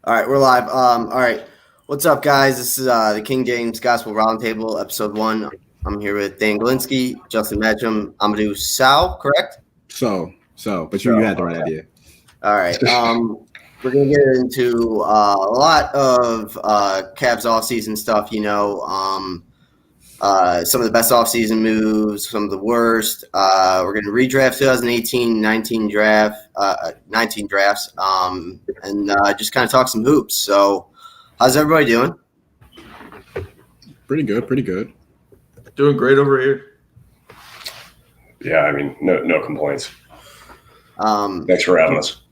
All right, we're live. All right, what's up, guys? This is the King James Gospel Roundtable, episode 1. I'm here with Dan Galinsky, Justin Metcham, Amadou Sal, correct? But you had the right idea. All right. We're gonna get into a lot of Cavs offseason stuff. Some of the best offseason moves, some of the worst. We're going to redraft 2018-19 draft, 19 drafts, and just kind of talk some hoops. So, how's everybody doing? Pretty good. Doing great over here. Yeah, I mean, no complaints. Thanks for having us.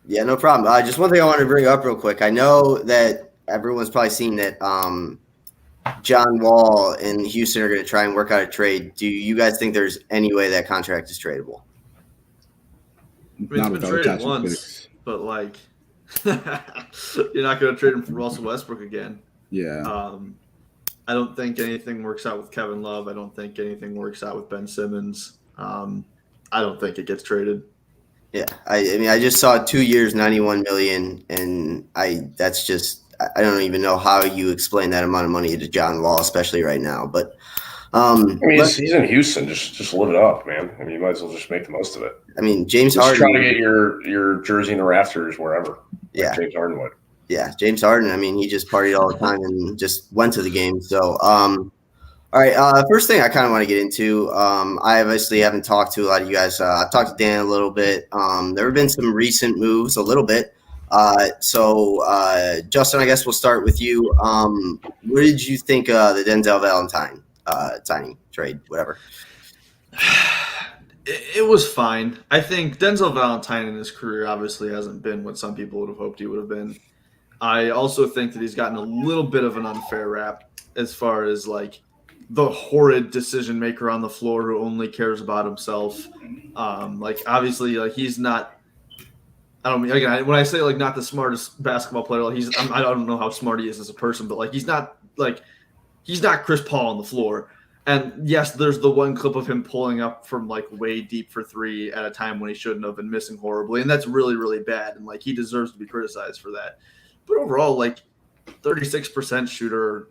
Yeah, no problem. Just one thing I wanted to bring up real quick. I know that everyone's probably seen that John Wall and Houston are going to try and work out a trade. Do you guys think there's any way that contract is tradable? It's been traded once, but you're not going to trade him for Russell Westbrook again. Yeah. I don't think anything works out with Kevin Love. I don't think anything works out with Ben Simmons. I don't think it gets traded. Yeah, I mean, I just saw 2 years, $91 million, and that's just. I don't even know how you explain that amount of money to John Wall, especially right now. But he's in Houston. Just live it up, man. I mean, you might as well just make the most of it. I mean, James Harden. Harden. Trying to get your jersey in the rafters wherever. Yeah, like James Harden would. Yeah, James Harden. I mean, he just partied all the time and just went to the game. So, all right. First thing I kind of want to get into. I obviously haven't talked to a lot of you guys. I've talked to Dan a little bit. There have been some recent moves, a little bit. So Justin, I guess we'll start with you. What did you think of the Denzel Valentine signing, trade, whatever? It was fine. I think Denzel Valentine in his career obviously hasn't been what some people would have hoped he would have been. I also think that he's gotten a little bit of an unfair rap as far as the horrid decision maker on the floor who only cares about himself. Obviously, he's not. I don't mean, again, when I say not the smartest basketball player, I don't know how smart he is as a person, but he's not Chris Paul on the floor. And yes, there's the one clip of him pulling up from way deep for three at a time when he shouldn't have been missing horribly, and that's really, really bad. And he deserves to be criticized for that. But overall, 36% shooter,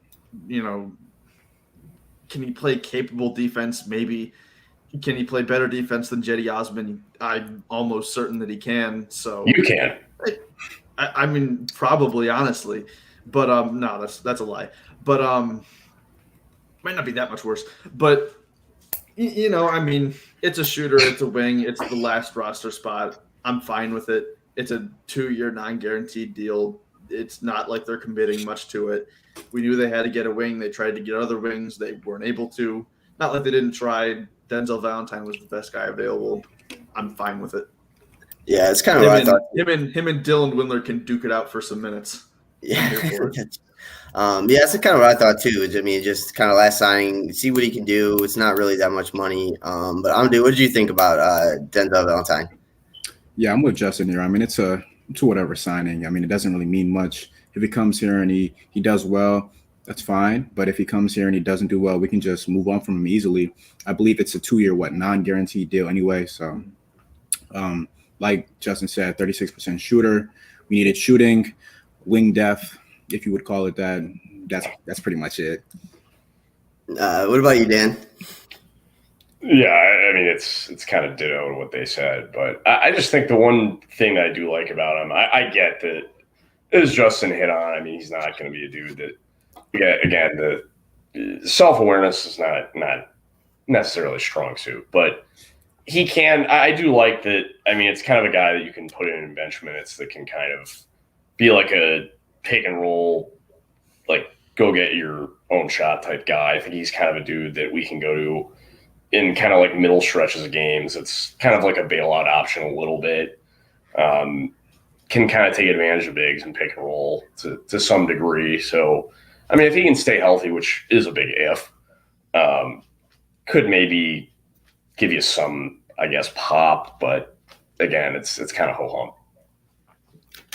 can he play capable defense? Maybe. Can he play better defense than Cedi Osman? I'm almost certain that he can. So you can. I mean, probably, honestly, but no, that's a lie. But might not be that much worse. But I mean, it's a shooter, it's a wing, it's the last roster spot. I'm fine with it. It's a 2-year non-guaranteed deal. It's not like they're committing much to it. We knew they had to get a wing. They tried to get other wings. They weren't able to. Not like they didn't try. Denzel Valentine was the best guy available. I'm fine with it. Yeah, it's kind of what I thought. Him and Dylan Windler can duke it out for some minutes. Yeah. That's kind of what I thought too. I mean, just kind of last signing, see what he can do. It's not really that much money. But Amadou, what did you think about Denzel Valentine? Yeah, I'm with Justin here. I mean, it's a whatever signing. I mean, it doesn't really mean much. If he comes here and he does well, that's fine. But if he comes here and he doesn't do well, we can just move on from him easily. I believe it's a 2-year, non-guaranteed deal anyway. So, like Justin said, 36% shooter. We needed shooting, wing depth, if you would call it that. That's pretty much it. What about you, Dan? Yeah, I mean, it's kind of ditto to what they said. But I just think the one thing that I do like about him, I get that, as Justin hit on, I mean, he's not going to be a dude that, again, the self-awareness is not necessarily a strong suit, but he can. I do like that. I mean, it's kind of a guy that you can put in bench minutes that can kind of be like a pick and roll, go get your own shot type guy. I think he's kind of a dude that we can go to in kind of middle stretches of games. It's kind of like a bailout option a little bit. Can kind of take advantage of bigs and pick and roll to some degree. So, I mean, if he can stay healthy, which is a big if, could maybe give you some, I guess, pop. But again, it's kind of ho-hum.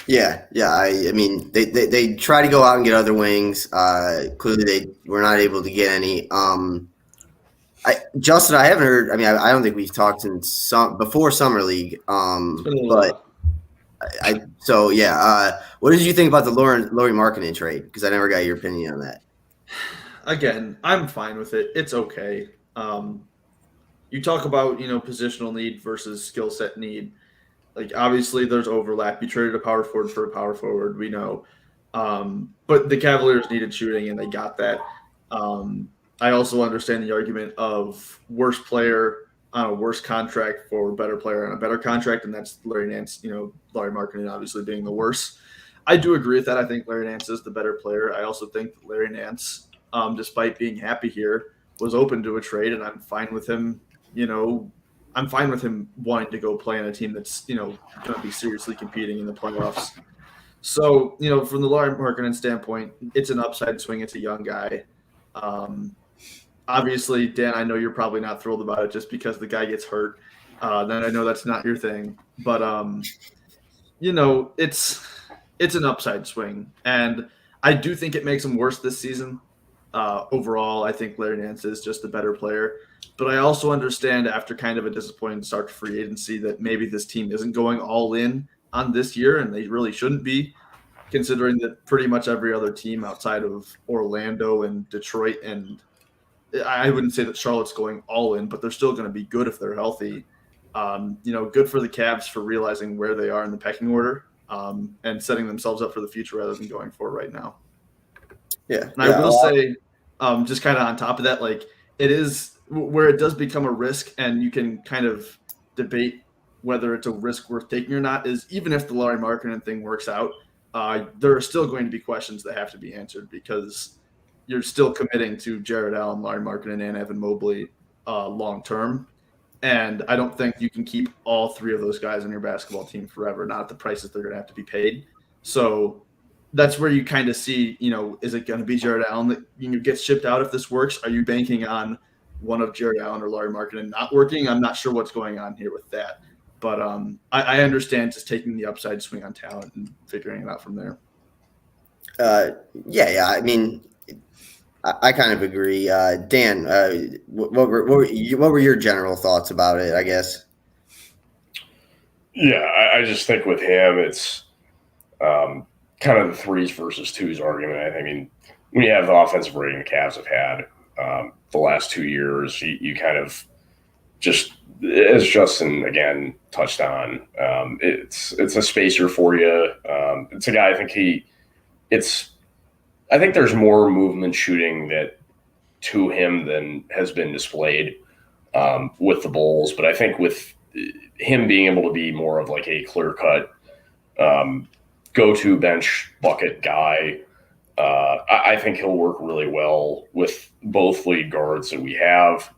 Yeah. I mean, they try to go out and get other wings. Clearly, they were not able to get any. Justin, I haven't heard. I mean, I don't think we've talked before Summer League. But What did you think about the Lauri Markkanen trade? Because I never got your opinion on that. Again, I'm fine with it. It's okay. You talk about positional need versus skill set need. Like obviously there's overlap. You traded a power forward for a power forward. We know, but the Cavaliers needed shooting and they got that. I also understand the argument of worst player on a worse contract for better player on a better contract, and that's Larry Nance. Lauri Markkanen obviously being the worst. I do agree with that. I think Larry Nance is the better player. I also think that Larry Nance, despite being happy here, was open to a trade, and I'm fine with him. I'm fine with him wanting to go play on a team that's going to be seriously competing in the playoffs. So from the Lauri Markkanen standpoint, it's an upside swing. It's a young guy. Obviously, Dan, I know you're probably not thrilled about it just because the guy gets hurt. Then I know that's not your thing, but it's an upside swing, and I do think it makes him worse this season. Overall, I think Larry Nance is just a better player, but I also understand after kind of a disappointing start to free agency that maybe this team isn't going all in on this year, and they really shouldn't be, considering that pretty much every other team outside of Orlando and Detroit, and I wouldn't say that Charlotte's going all in, but they're still going to be good if they're healthy. Good for the Cavs for realizing where they are in the pecking order and setting themselves up for the future rather than going for it right now. Yeah. And I will say, just kind of on top of that, like it is where it does become a risk and you can kind of debate whether it's a risk worth taking or not is even if the Lauri Markkanen thing works out, there are still going to be questions that have to be answered because you're still committing to Jared Allen, Lauri Markkanen, and Evan Mobley long term. And I don't think you can keep all three of those guys on your basketball team forever, not at the prices they're going to have to be paid. So that's where you kind of see, is it going to be Jared Allen that gets shipped out if this works? Are you banking on one of Jared Allen or Lauri Markkanen not working? I'm not sure what's going on here with that. But I understand just taking the upside swing on talent and figuring it out from there. Yeah. I mean, I kind of agree. Dan, what were your general thoughts about it, I guess? Yeah, I just think with him, it's kind of the threes versus twos argument. I mean, when you have the offensive rating the Cavs have had the last 2 years, you kind of just, as Justin, again, touched on, it's a spacer for you. It's a guy, I think there's more movement shooting to him than has been displayed with the Bulls. But I think with him being able to be more of like a clear-cut go-to bench bucket guy, I think he'll work really well with both lead guards that we have.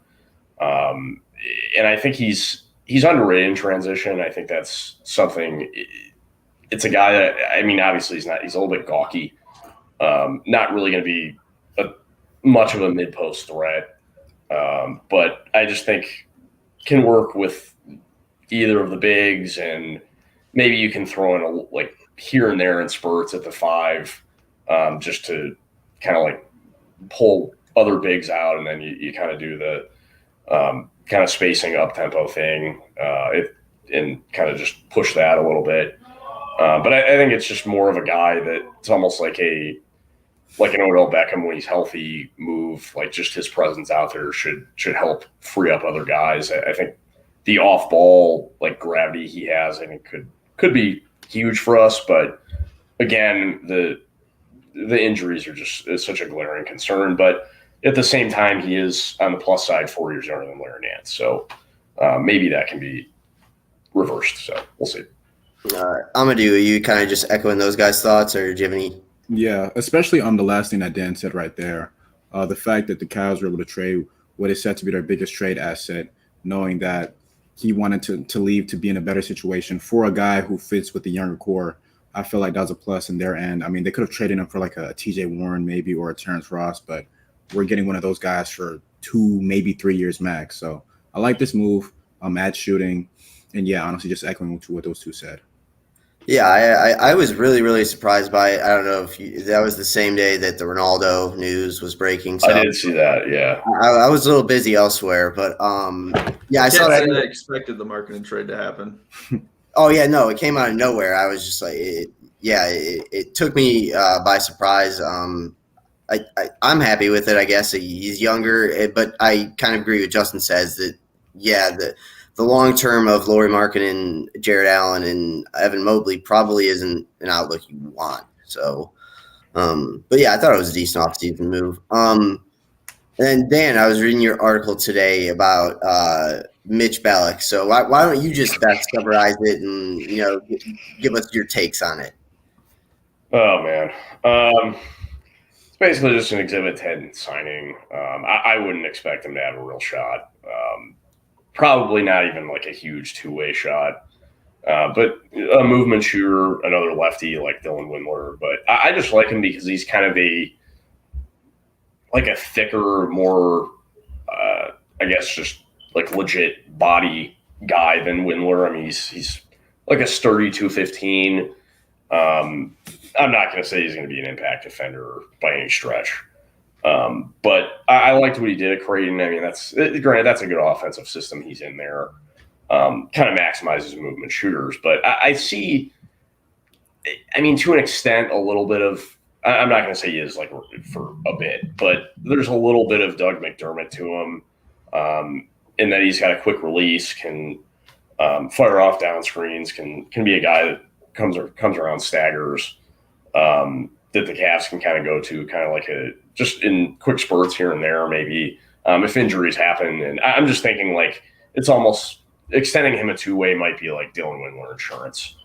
And I think he's underrated in transition. I think that's something – it's a guy that – I mean, obviously he's a little bit gawky. Not really going to be much of a mid-post threat, but I just think can work with either of the bigs, and maybe you can throw in like here and there in spurts at the 5, just to kind of like pull other bigs out, and then you kind of do the kind of spacing up tempo thing, and kind of just push that a little bit. But I think it's just more of a guy that it's almost like an Odell Beckham when he's healthy move, like just his presence out there should help free up other guys. I think the off ball like gravity he has, I think could be huge for us. But again, the injuries is such a glaring concern. But at the same time, he is on the plus side 4 years younger than Larry Nance, so maybe that can be reversed. So we'll see. Amadou, are you kind of just echoing those guys' thoughts, or do you have any? Yeah, especially on the last thing that Dan said right there. The fact that the Cavs were able to trade what is said to be their biggest trade asset, knowing that he wanted to leave to be in a better situation for a guy who fits with the younger core. I feel like that was a plus in their end. I mean, they could have traded him for like a TJ Warren maybe or a Terrence Ross, but we're getting one of those guys for 2, maybe 3 years max. So I like this move. At shooting. And yeah, honestly, just echoing what those two said. Yeah, I was really, really surprised by it. I don't know if that was the same day that the Ronaldo news was breaking. So I did see that, yeah. I was a little busy elsewhere, but yeah, I saw that. I expected the Markkanen trade to happen. Oh yeah, no, it came out of nowhere. I was just like, it took me by surprise. I'm happy with it. I guess he's younger, but I kind of agree with Justin says that. Yeah, the long term of Lauri Markkanen, Jared Allen, and Evan Mobley probably isn't an outlook you want. So, but yeah, I thought it was a decent offseason move. And then Dan, I was reading your article today about Mitch Ballock. So why don't you just best summarize it and give us your takes on it? Oh man, it's basically just an Exhibit 10 signing. I wouldn't expect him to have a real shot. Probably not even like a huge two-way shot. But a movement shooter, another lefty like Dylan Windler. But I just like him because he's kind of a thicker, more, I guess, just like legit body guy than Windler. I mean, he's like a sturdy 215. I'm not going to say he's going to be an impact defender by any stretch. But I liked what he did at Creighton. I mean, that's a good offensive system he's in there. Kind of maximizes movement shooters. But I see, I mean, to an extent, a little bit of, I'm not going to say he is like for a bit, but there's a little bit of Doug McDermott to him in that he's got a quick release, can fire off down screens, can be a guy that comes around staggers that the Cavs can kind of go to, kind of like just in quick spurts here and there, maybe if injuries happen. And I'm just thinking like it's almost extending him a two-way might be like Dylan Windler insurance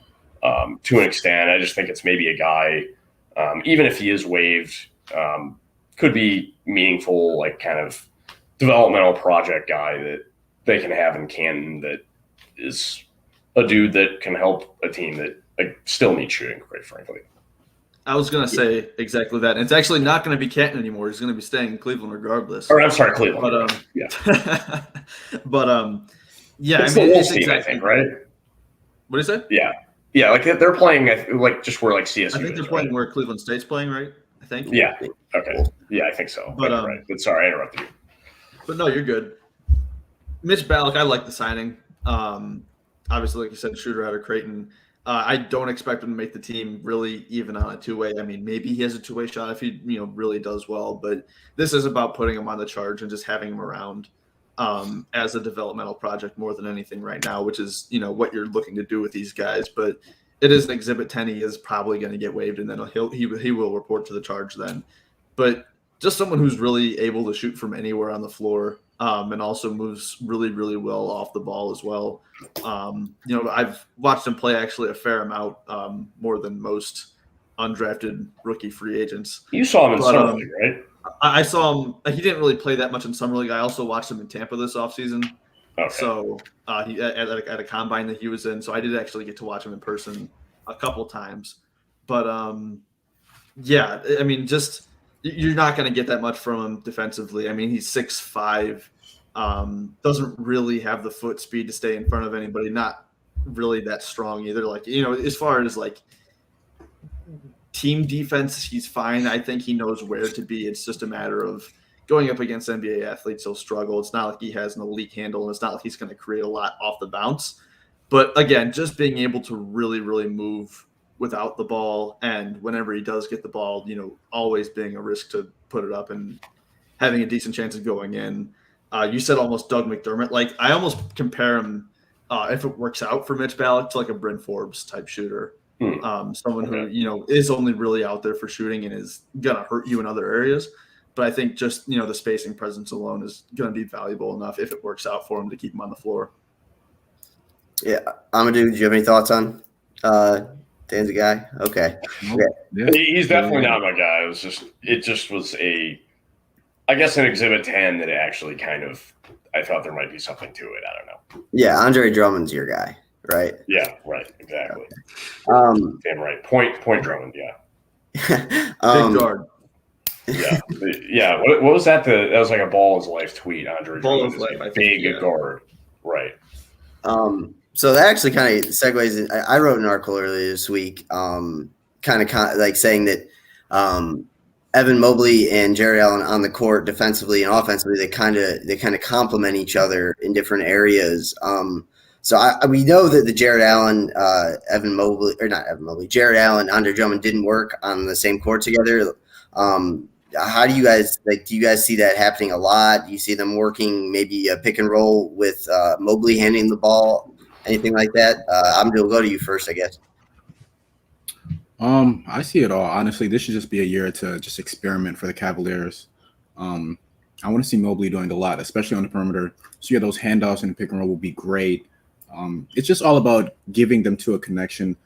to an extent. I just think it's maybe a guy, even if he is waived, could be meaningful, like kind of developmental project guy that they can have in Canton that is a dude that can help a team that still needs shooting, quite frankly. I was going to say exactly that. And it's actually not going to be Canton anymore. He's going to be staying in Cleveland regardless. Or I'm sorry, Cleveland. But, yeah. But, yeah. It's I mean, the it's Wolves team, I think, right? What is it? Yeah. Yeah, like they're playing like just where like CSU I think they're playing where Cleveland State's playing, right? I think. Yeah. Okay. Yeah, I think so. But, right. But sorry, I interrupted you. But no, you're good. Mitch Ballock, I like the signing. Obviously, like you said, shooter out of Creighton. I don't expect him to make the team really even on a two-way. I mean, maybe he has a two-way shot if he really does well, but this is about putting him on the charge and just having him around as a developmental project more than anything right now, which is what you're looking to do with these guys. But it is an Exhibit 10. He is probably going to get waived, and then he will report to the charge then. But just someone who's really able to shoot from anywhere on the floor. And also moves really, really well off the ball as well. I've watched him play actually a fair amount, more than most undrafted rookie free agents. You saw him in Summer League, right? I saw him. He didn't really play that much in Summer League. I also watched him in Tampa this offseason. Okay. So he at a combine that he was in. So I did actually get to watch him in person a couple times. But, yeah, I mean, just – you're not going to get that much from him defensively. I mean, he's 6'5", doesn't really have the foot speed to stay in front of anybody, not really that strong either. Like, as far as like team defense, he's fine. I think he knows where to be. It's just a matter of going up against NBA athletes. He'll struggle. It's not like he has an elite handle, and it's not like he's going to create a lot off the bounce. But again, just being able to really, really move without the ball, and whenever he does get the ball, always being a risk to put it up and having a decent chance of going in. You said almost Doug McDermott. Like, I almost compare him, if it works out for Mitch Ballock, to like a Bryn Forbes type shooter. Someone who, is only really out there for shooting and is going to hurt you in other areas. But I think just, the spacing presence alone is going to be valuable enough if it works out for him to keep him on the floor. Yeah. Amadou, do you have any thoughts on Dan's a guy? Okay. Yeah. He's definitely not my guy. It just was I guess an Exhibit 10 that actually kind of, I thought there might be something to it. I don't know. Yeah, Andre Drummond's your guy, right? Yeah, right, exactly. Okay. Damn right. Point Drummond, yeah. Big guard. Yeah. Yeah. What was that? That was like a ball of his life tweet, Andre Ball Drummond. of life, I think, big guard. Right. So that actually kind of segues in. I wrote an article earlier this week, kind of like saying that Evan Mobley and Jared Allen on the court defensively and offensively, they kind of complement each other in different areas. So we know that the Jared Allen, Jared Allen, Andre Drummond didn't work on the same court together. How do you guys do you guys see that happening a lot? Do you see them working maybe a pick and roll with Mobley handing the ball, anything like that? I'm going to go to you first, I guess. I see it all. Honestly, this should just be a year to just experiment for the Cavaliers. I want to see Mobley doing a lot, especially on the perimeter. So yeah, those handoffs and pick and roll will be great. It's just all about giving them to a connection,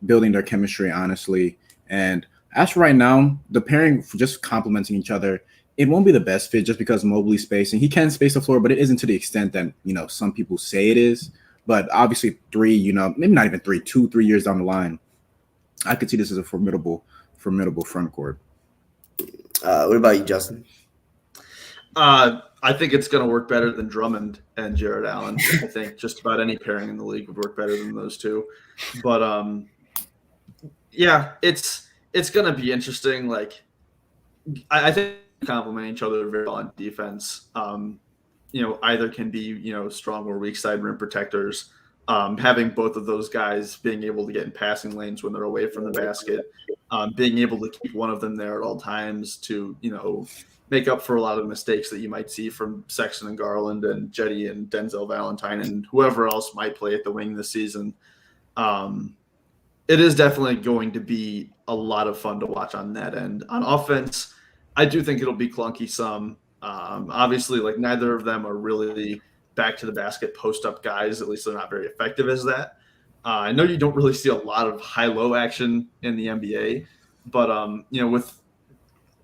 building their chemistry, honestly. And as for right now, the pairing for just complementing each other, it won't be the best fit just because Mobley's spacing. He can space the floor, but it isn't to the extent that, some people say it is. But obviously 3, maybe not even 3, 2, 3 years down the line, I could see this as a formidable front court. What about you, Justin? I think it's going to work better than Drummond and Jared Allen. I think just about any pairing in the league would work better than those two. But yeah, it's going to be interesting. Like, I think complement each other very well on defense. Either can be strong or weak side rim protectors. Having both of those guys being able to get in passing lanes when they're away from the basket, being able to keep one of them there at all times to make up for a lot of mistakes that you might see from Sexton and Garland and Jetty and Denzel Valentine and whoever else might play at the wing this season. It is definitely going to be a lot of fun to watch on that end. On offense, I do think it'll be clunky some. Obviously, like neither of them are really back to the basket post-up guys. At least they're not very effective as that. I know you don't really see a lot of high-low action in the NBA, but with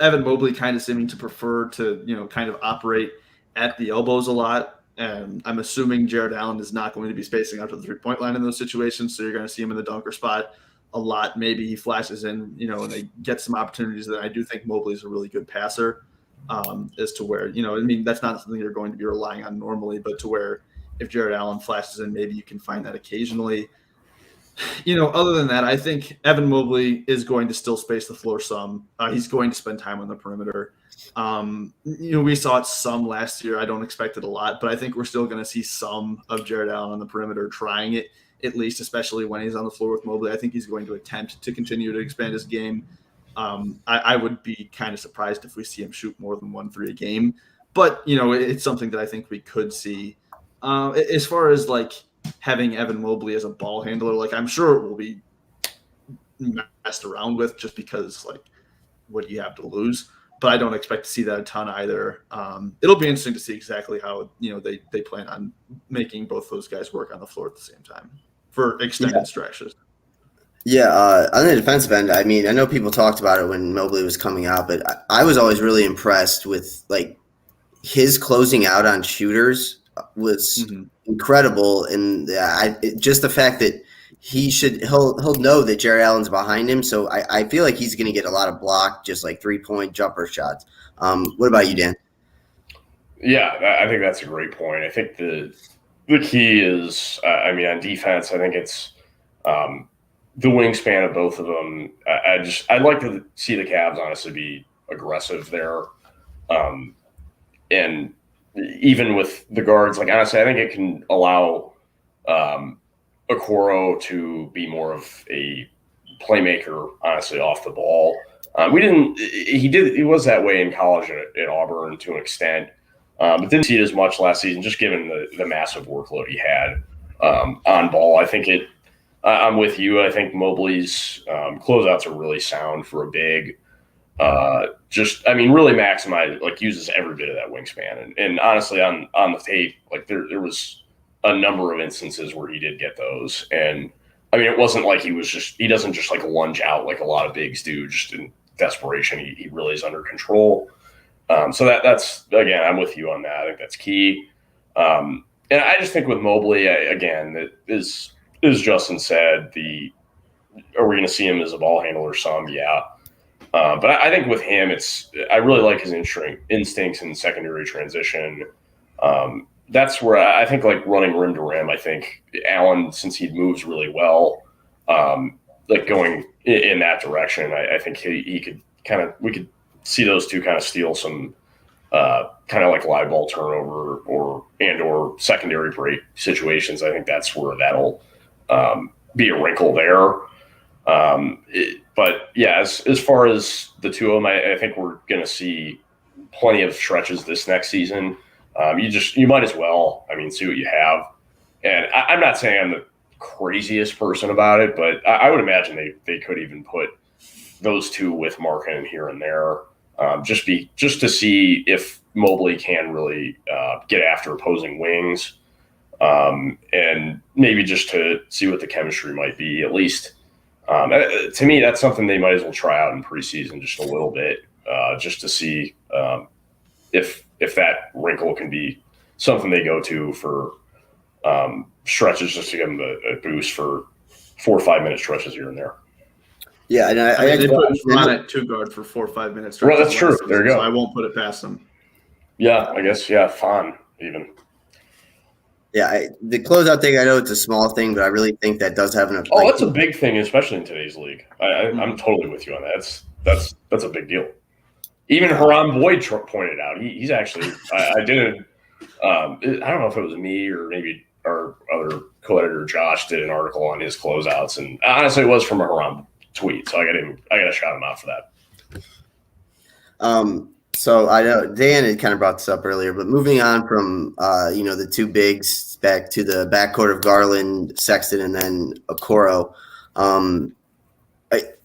Evan Mobley kind of seeming to prefer to, kind of operate at the elbows a lot. And I'm assuming Jared Allen is not going to be spacing out to the three-point line in those situations. So you're going to see him in the dunker spot a lot. Maybe he flashes in, and they get some opportunities. That I do think Mobley's a really good passer as to where, that's not something you're going to be relying on normally, but to where if Jared Allen flashes in, maybe you can find that occasionally. Other than that, I think Evan Mobley is going to still space the floor some. He's going to spend time on the perimeter. We saw it some last year. I don't expect it a lot, but I think we're still going to see some of Jared Allen on the perimeter trying it, at least, especially when he's on the floor with Mobley. I think he's going to attempt to continue to expand his game. I would be kind of surprised if we see him shoot more than 1-3 a game, but it's something that I think we could see. As far as like having Evan Mobley as a ball handler, like I'm sure it will be messed around with just because like what do you have to lose? But I don't expect to see that a ton either. It'll be interesting to see exactly how they plan on making both those guys work on the floor at the same time for extended stretches. Yeah, on the defensive end, I mean, I know people talked about it when Mobley was coming out, but I was always really impressed with like his closing out on shooters was incredible, and just the fact that he'll know that Jared Allen's behind him, so I feel like he's going to get a lot of block, just like 3-point jumper shots. What about you, Dan? Yeah, I think that's a great point. I think the key is, on defense, I think it's the wingspan of both of them. I'd like to see the Cavs honestly be aggressive there, and even with the guards, like honestly, I think it can allow Okoro to be more of a playmaker, honestly, off the ball. He was that way in college at Auburn to an extent, but didn't see it as much last season, just given the massive workload he had on ball. I think I'm with you. I think Mobley's closeouts are really sound for a big. Really maximize, like uses every bit of that wingspan. And honestly, on the tape, like there was a number of instances where he did get those. And it wasn't like he doesn't just like lunge out like a lot of bigs do just in desperation. He really is under control. So that's, again, I'm with you on that. I think that's key. And I just think with Mobley, again, that is, as Justin said, are we going to see him as a ball handler some? Yeah. But I think with him, I really like his instincts in secondary transition. That's where I think like running rim to rim, I think Allen, since he moves really well, like going in that direction, I think he could we could see those two kind of steal some kind of like live ball turnover or secondary break situations. I think that's where that'll be a wrinkle there. But yeah, as far as the two of them, I think we're going to see plenty of stretches this next season. You might as well, see what you have. And I'm not saying I'm the craziest person about it, but I would imagine they could even put those two with Markin here and there, just to see if Mobley can really get after opposing wings, and maybe just to see what the chemistry might be. At least to me, that's something they might as well try out in preseason just a little bit, just to see if that wrinkle can be something they go to for stretches, just to give them a boost for 4 or 5 minute stretches here and there. Yeah, and they put Ron at 2 guard for 4 or 5 minutes. Well, that's true. There you go. So I won't put it past them. Yeah, I guess. Yeah, fun even. Yeah, the closeout thing, I know it's a small thing, but I really think that does have an. That's a big thing, especially in today's league. I'm totally with you on that. That's a big deal. Even Haram Boyd pointed out he's actually. I didn't. I don't know if it was me or maybe our other co-editor Josh did an article on his closeouts, and honestly, it was from a Haram tweet, so I got to shout him out for that. So I know Dan had kind of brought this up earlier, but moving on from the two bigs back to the backcourt of Garland, Sexton, and then Okoro.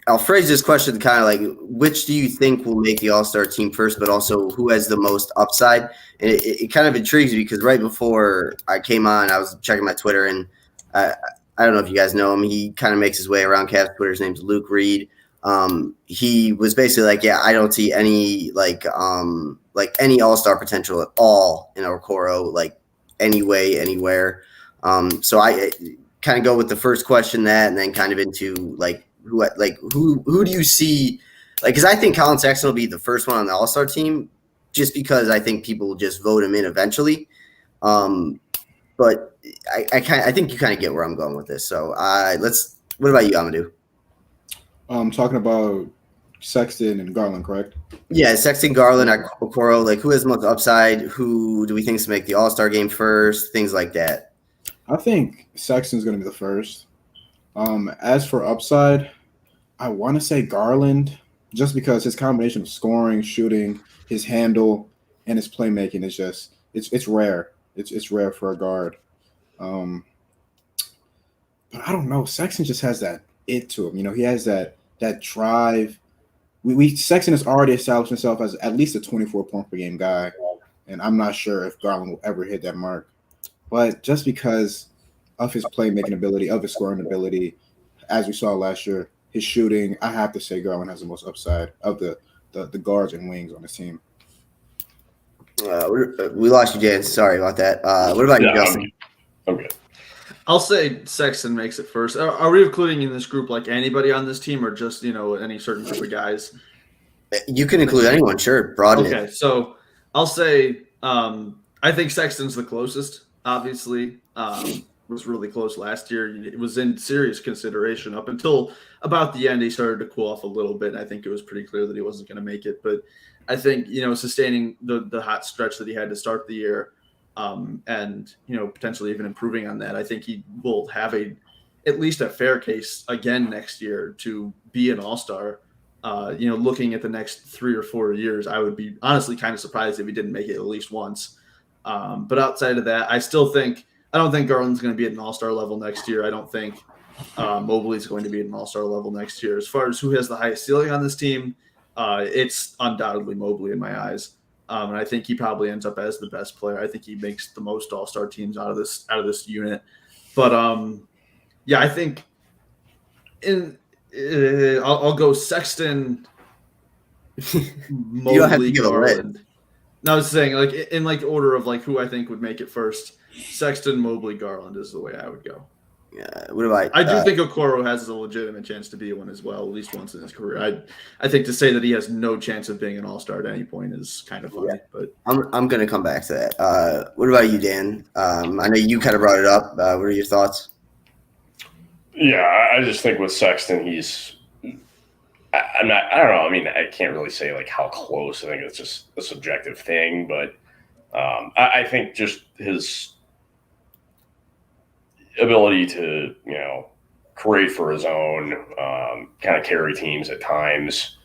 I'll phrase this question kind of like, which do you think will make the All-Star team first, but also who has the most upside? And it kind of intrigues me because right before I came on, I was checking my Twitter, and I don't know if you guys know him. He kind of makes his way around Cavs Twitter. His name's Luke Reed. He was basically like, yeah, I don't see any any All-Star potential at all in Okoro, like any way, anywhere. So I kind of go with the first question and then kind of into who do you see? Because I think Colin Sexton will be the first one on the All-Star team, just because I think people will just vote him in eventually. But I think you kind of get where I'm going with this. So what about you, Amadou? Talking about Sexton and Garland, correct? Yeah, Sexton, Garland, Okoro. Who has the most upside? Who do we think is to make the All-Star game first? Things like that. I think Sexton's going to be the first. As for upside, I want to say Garland, just because his combination of scoring, shooting, his handle, and his playmaking is just it's rare. It's rare for a guard. But I don't know. Sexton just has that it to him. He has that drive. Sexton has already established himself as at least a 24-point per game guy, and I'm not sure if Garland will ever hit that mark. But just because of his playmaking ability, of his scoring ability, as we saw last year, his shooting, I have to say Garland has the most upside of the guards and wings on the team. We lost you, Jan. Sorry about that. What about you, Justin? I'm good. I'll say Sexton makes it first. Are we including in this group anybody on this team, or just any certain group of guys? You can include anyone, sure. Broaden it. Okay, so I'll say I think Sexton's the closest. Obviously, was really close last year. It was in serious consideration up until about the end. He started to cool off a little bit, and I think it was pretty clear that he wasn't going to make it. But I think sustaining the hot stretch that he had to start the year. And potentially even improving on that, I think he will have at least a fair case again next year to be an All-Star. Looking at the next 3 or 4 years, I would be honestly kind of surprised if he didn't make it at least once. But outside of that, I don't think Garland's going to be at an All-Star level next year. I don't think Mobley's going to be at an All-Star level next year. As far as who has the highest ceiling on this team, it's undoubtedly Mobley in my eyes. And I think he probably ends up as the best player. I think he makes the most All-Star teams out of this unit. But I think I'll go Sexton, Mobley, You don't have to give a Garland. No, I was saying in order of who I think would make it first. Sexton, Mobley, Garland is the way I would go. Yeah. What about? I do think Okoro has a legitimate chance to be one as well, at least once in his career. I think to say that he has no chance of being an All-Star at any point is kind of funny. Yeah. But I'm going to come back to that. What about you, Dan? I know you kind of brought it up. What are your thoughts? Yeah, I just think with Sexton, he's I'm not. I don't know. I mean, I can't really say like how close. I think it's just a subjective thing, but I think just his ability to create for his own, kind of carry teams at times.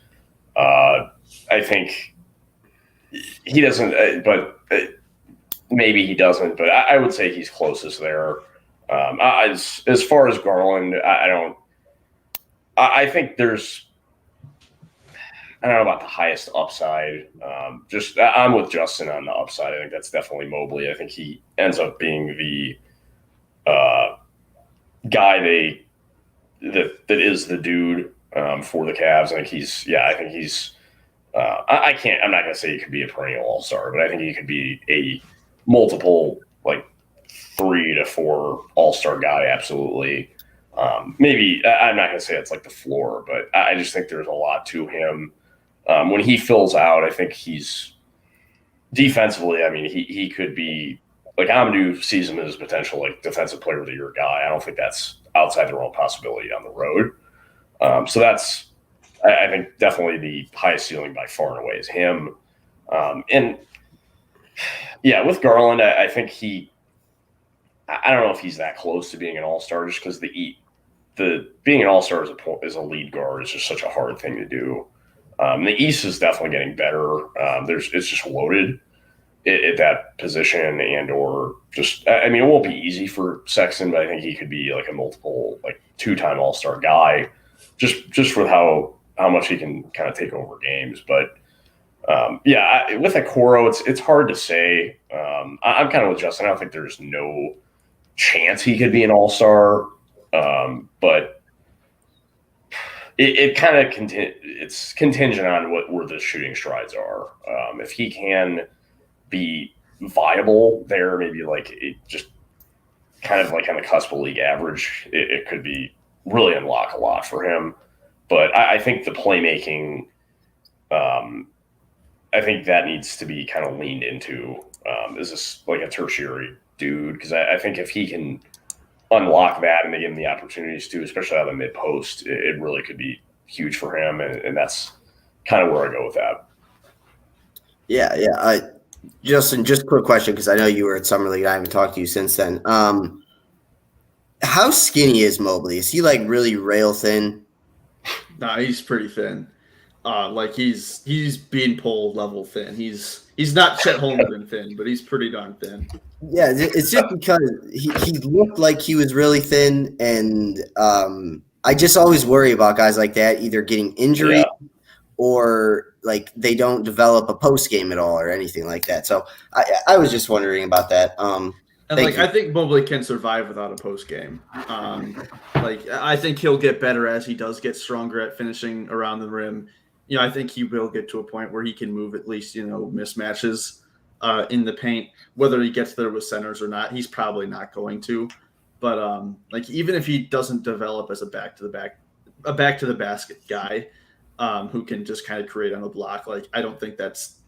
I think he doesn't, but maybe he doesn't. But I would say he's closest there. As far as Garland, I don't. I think there's. I don't know about the highest upside. I'm with Justin on the upside. I think that's definitely Mobley. I think he ends up being the guy that is the dude for the Cavs. I think he's. Yeah, I think he's. I can't. I'm not going to say he could be a perennial all-star, but I think he could be a multiple 3 to 4 all-star guy. Absolutely. Maybe I'm not going to say it's like the floor, but I just think there's a lot to him. When he fills out, I think he's defensively. I mean, he could be Amadou sees him as potential defensive player of the year guy. I don't think that's outside the realm of possibility down the road. So that's I think definitely the highest ceiling by far and away is him. And yeah, with Garland, I think I don't know if he's that close to being an all-star just because being an all-star as a lead guard is just such a hard thing to do. The East is definitely getting better. It's just loaded at that position, or just it won't be easy for Sexton, but I think he could be a multiple 2-time all-star guy, just for how much he can kind of take over games. But with Okoro, it's hard to say. I'm kind of with Justin. I don't think there's no chance he could be an all-star, but it kind of it's contingent on where the shooting strides are. If he can be viable there, maybe it just kind of on the cusp of league average, it could be really unlock a lot for him. But I think the playmaking, I think that needs to be kind of leaned into. Is this a tertiary dude? Because I think if he can unlock that and they give him the opportunities to, especially out of the mid post, it really could be huge for him, and that's kind of where I go with that. Yeah. Justin, just a quick question because I know you were at Summer League. I haven't talked to you since then. How skinny is Mobley? Is he really rail thin? Nah, he's pretty thin. He's being pulled level thin. He's not Chet Holmgren thin, but he's pretty darn thin. Yeah, it's just because he looked like he was really thin, and I just always worry about guys like that either getting injured or they don't develop a post game at all or anything like that. So I was just wondering about that. I think Mobley can survive without a post game. I think he'll get better as he does get stronger at finishing around the rim. I think he will get to a point where he can move at least mismatches in the paint. Whether he gets there with centers or not, he's probably not going to. But even if he doesn't develop as a back to the basket guy who can just kind of create on the block, I don't think that's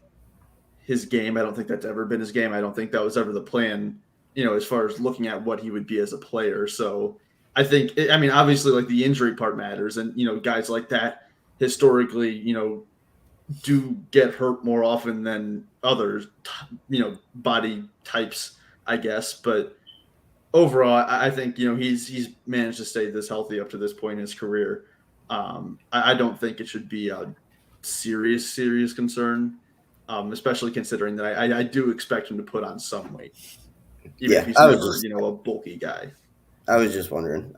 his game. I don't think that's ever been his game. I don't think that was ever the plan, as far as looking at what he would be as a player. So I think, obviously the injury part matters, and guys like that historically, do get hurt more often than others, body types, I guess. But overall, I think, he's managed to stay this healthy up to this point in his career. I don't think it should be a serious concern, especially considering that I do expect him to put on some weight, even if he's never, a bulky guy. I was just wondering.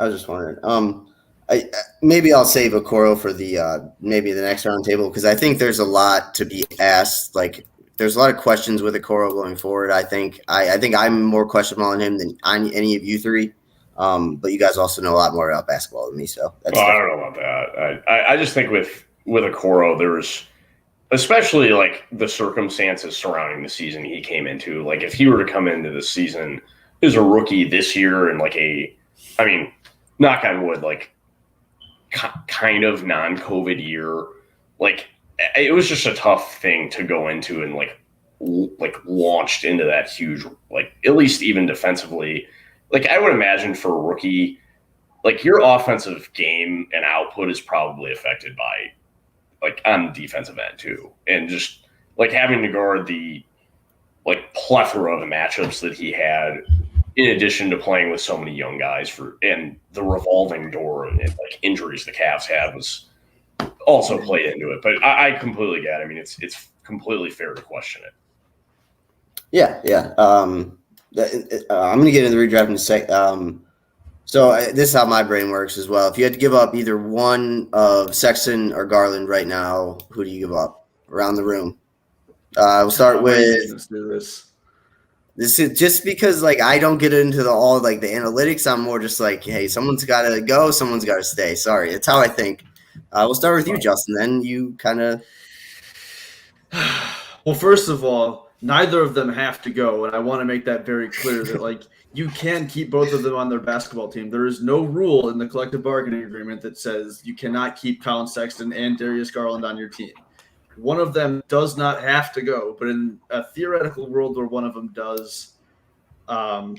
Maybe I'll save Okoro for the maybe the next round table because I think there's a lot to be asked. There's a lot of questions with Okoro going forward. I think I'm more questionable on him than any of you three. But you guys also know a lot more about basketball than me, so that's I don't know about that. I just think with Okoro, there's especially the circumstances surrounding the season he came into. If he were to come into the season as a rookie this year and knock on wood, kind of non-COVID year, it was just a tough thing to go into and launched into that huge, at least even defensively. I would imagine for a rookie, your offensive game and output is probably affected by like on the defensive end too, and just like having to guard the like plethora of the matchups that he had, in addition to playing with so many young guys and the revolving door and like injuries the Cavs had was also played into it. But I completely get it. I mean, it's completely fair to question it. Yeah. I'm going to get into the redraft in a sec. So this is how my brain works as well. If you had to give up either one of Sexton or Garland right now, who do you give up around the room? We'll start with Let's do this. This is just because like I don't get into all the analytics. I'm more just like, hey, someone's got to go, someone's got to stay. Sorry, that's how I think. We'll start with you, Justin. Then you kind of. Well, first of all, neither of them have to go, and I want to make that very clear that like you can keep both of them on their basketball team. There is no rule in the collective bargaining agreement that says you cannot keep Colin Sexton and Darius Garland on your team. One of them does not have to go, but in a theoretical world where one of them does, I'm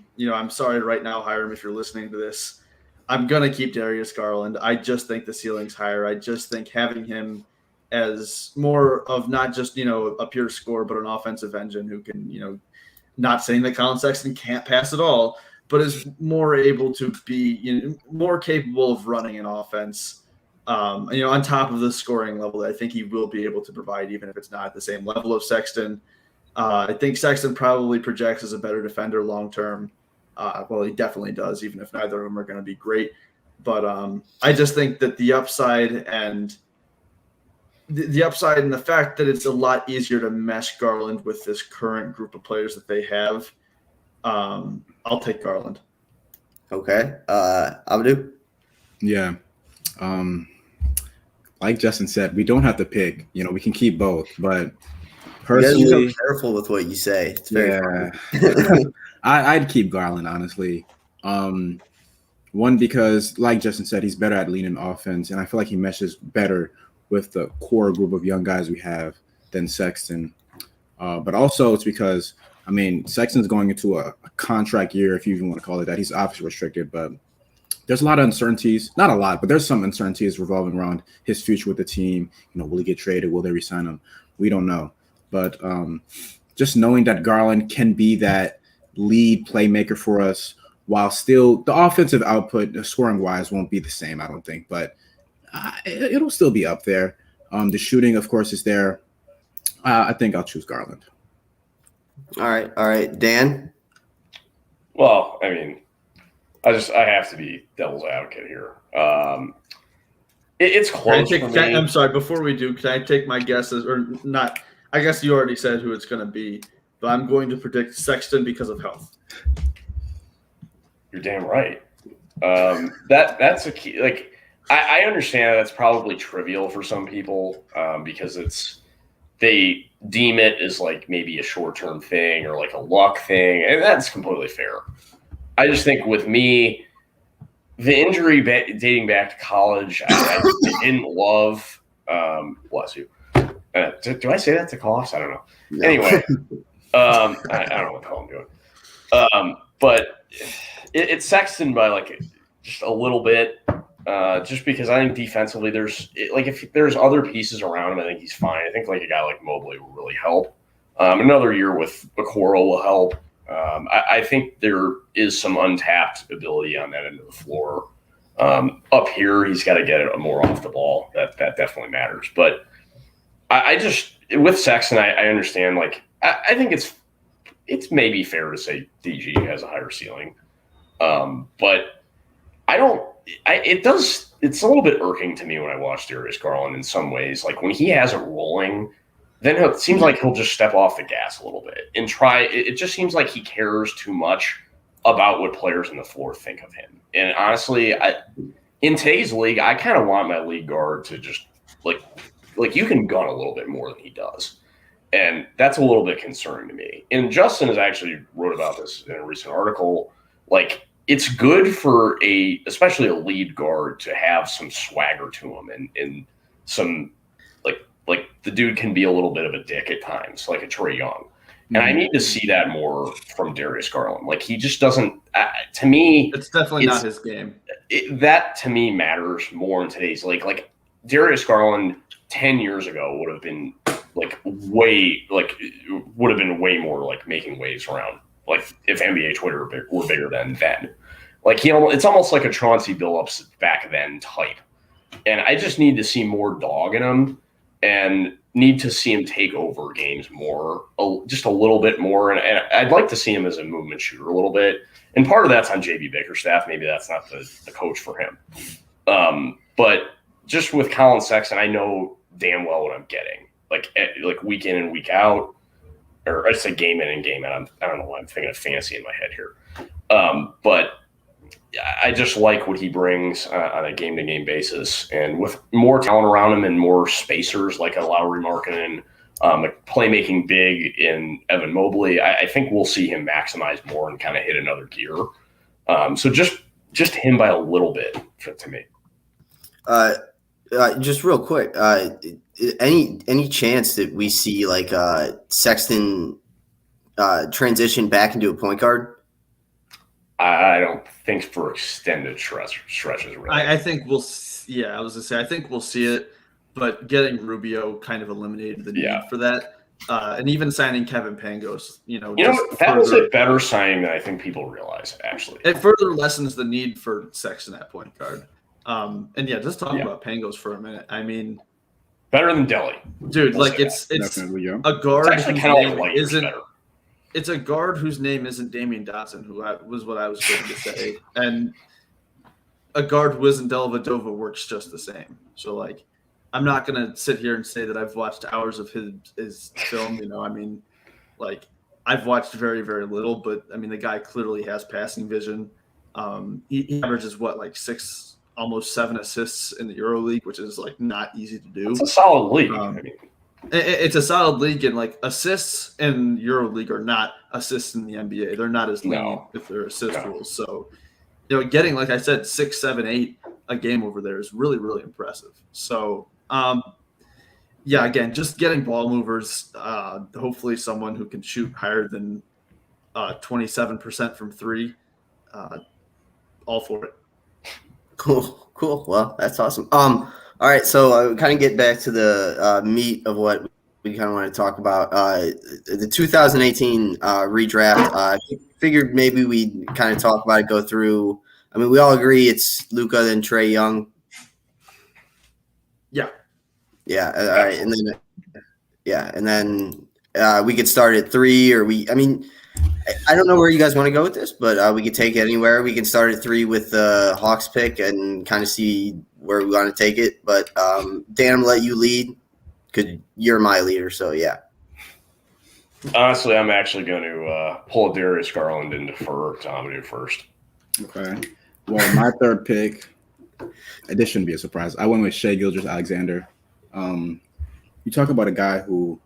sorry right now, Hiram, if you're listening to this, I'm going to keep Darius Garland. I just think the ceiling's higher. I just think having him as more of not just, a pure scorer, but an offensive engine who can, not saying that Colin Sexton can't pass at all, but is more able to be, more capable of running an offense. On top of the scoring level that I think he will be able to provide, even if it's not at the same level of Sexton. I think Sexton probably projects as a better defender long-term. Well, he definitely does, even if neither of them are going to be great. But I just think that the upside and the fact that it's a lot easier to mesh Garland with this current group of players that they have, I'll take Garland. Okay. Abdu? Yeah. Like Justin said, we don't have to pick. We can keep both. But personally, you guys are so careful with what you say. It's very funny. I'd keep Garland, honestly. One, because like Justin said, he's better at leading offense, and I feel like he meshes better with the core group of young guys we have than Sexton. But also it's because, Sexton's going into a contract year, if you even want to call it that. He's obviously restricted, but there's a lot of uncertainties. Not a lot, but there's some uncertainties revolving around his future with the team. Will he get traded? Will they resign him? We don't know. But just knowing that Garland can be that lead playmaker for us, while still the offensive output, scoring-wise, won't be the same, I don't think. But it'll still be up there. The shooting, of course, is there. I think I'll choose Garland. All right. Dan? Well, I have to be devil's advocate here. It's close for me. I'm sorry, before we do, can I take my guesses or not? I guess you already said who it's going to be, but I'm going to predict Sexton because of health. You're damn right. That's a key. Like, I understand that's probably trivial for some people because they deem it as like maybe a short-term thing or like a luck thing, and that's completely fair. I just think with me, the injury dating back to college, I didn't love. Bless you. Do I say that to Koss? I don't know. No. Anyway, I don't know what the hell I'm doing. But it's Sexton by like just a little bit, just because I think defensively if there's other pieces around him, I think he's fine. I think like a guy like Mobley will really help. Another year with Okoro will help. I think there is some untapped ability on that end of the floor. Up here, he's got to get it more off the ball. That definitely matters. But I just with Sexton, I understand. Like I think it's maybe fair to say DG has a higher ceiling, but I don't. It's a little bit irking to me when I watch Darius Garland in some ways. Like when he has it rolling, then it seems like he'll just step off the gas a little bit and try. It just seems like he cares too much about what players on the floor think of him. And honestly, in today's league, I kind of want my league guard to just like you can gun a little bit more than he does. And that's a little bit concerning to me. And Justin has actually wrote about this in a recent article. Like, it's good for especially a lead guard to have some swagger to him and some like the dude can be a little bit of a dick at times, like a Trae Young. And I need to see that more from Darius Garland. Like he just doesn't. To me, it's definitely not his game. That to me matters more in today's league. Like Darius Garland 10 years ago would have been way more like making waves around, like if NBA Twitter were bigger than then. Like it's almost like a Chauncey Billups back then type. And I just need to see more dog in him and need to see him take over games more, just a little bit more. And I'd like to see him as a movement shooter a little bit. And part of that's on JB Bickerstaff. Maybe that's not the coach for him. But just with Colin Sexton, I know damn well what I'm getting. Like week in and week out, or I say game in and game out. I don't know why I'm thinking of fantasy in my head here. But I just like what he brings on a game-to-game basis. And with more talent around him and more spacers like a Lowry Markkanen, a playmaking big in Evan Mobley, I think we'll see him maximize more and kind of hit another gear. So just him by a little bit to me. Just real quick, any chance that we see like Sexton transition back into a point guard? I don't think for extended stretches. Really. I think we'll. Yeah, I was gonna say I think we'll see it, but getting Rubio kind of eliminated the need for that, and even signing Kevin Pangos. That was a better signing than I think people realize. Actually, it further lessens the need for Sexton at point guard. And just talk about Pangos for a minute. I mean, better than Delhi, dude. Like it's a guard. It's actually kind of like isn't better. It's a guard whose name isn't Damian Dotson, was what I was going to say. And a guard who isn't Dellavedova works just the same. So, like, I'm not going to sit here and say that I've watched hours of his film. I mean, like, I've watched very, very little. But, I mean, the guy clearly has passing vision. He averages, almost 7 assists in the EuroLeague, which is, like, not easy to do. It's a solid league. It's a solid league, and like assists in EuroLeague are not assists in the NBA. They're not as lenient if they're assist rules. So, getting, like I said, 6, 7, 8 a game over there is really, really impressive. So, again, just getting ball movers. Hopefully, someone who can shoot higher than 27% from 3. All for it. Cool. Well, that's awesome. All right, so kind of get back to the meat of what we kind of want to talk about. The 2018 redraft. I figured maybe we kind of talk about it, go through. I mean, we all agree it's Luka then Trae Young. Yeah. Yeah. All right, and then we could start at 3, or I don't know where you guys want to go with this, but we could take it anywhere. We can start at 3 with the Hawks pick and kind of see where we want to take it. But Dan, I'm gonna let you lead because you're my leader. So yeah. Honestly, I'm actually going to pull Darius Garland and defer to Amadou first. Okay. Well, my third pick, this shouldn't be a surprise. I went with Shai Gilgeous-Alexander. You talk about a guy who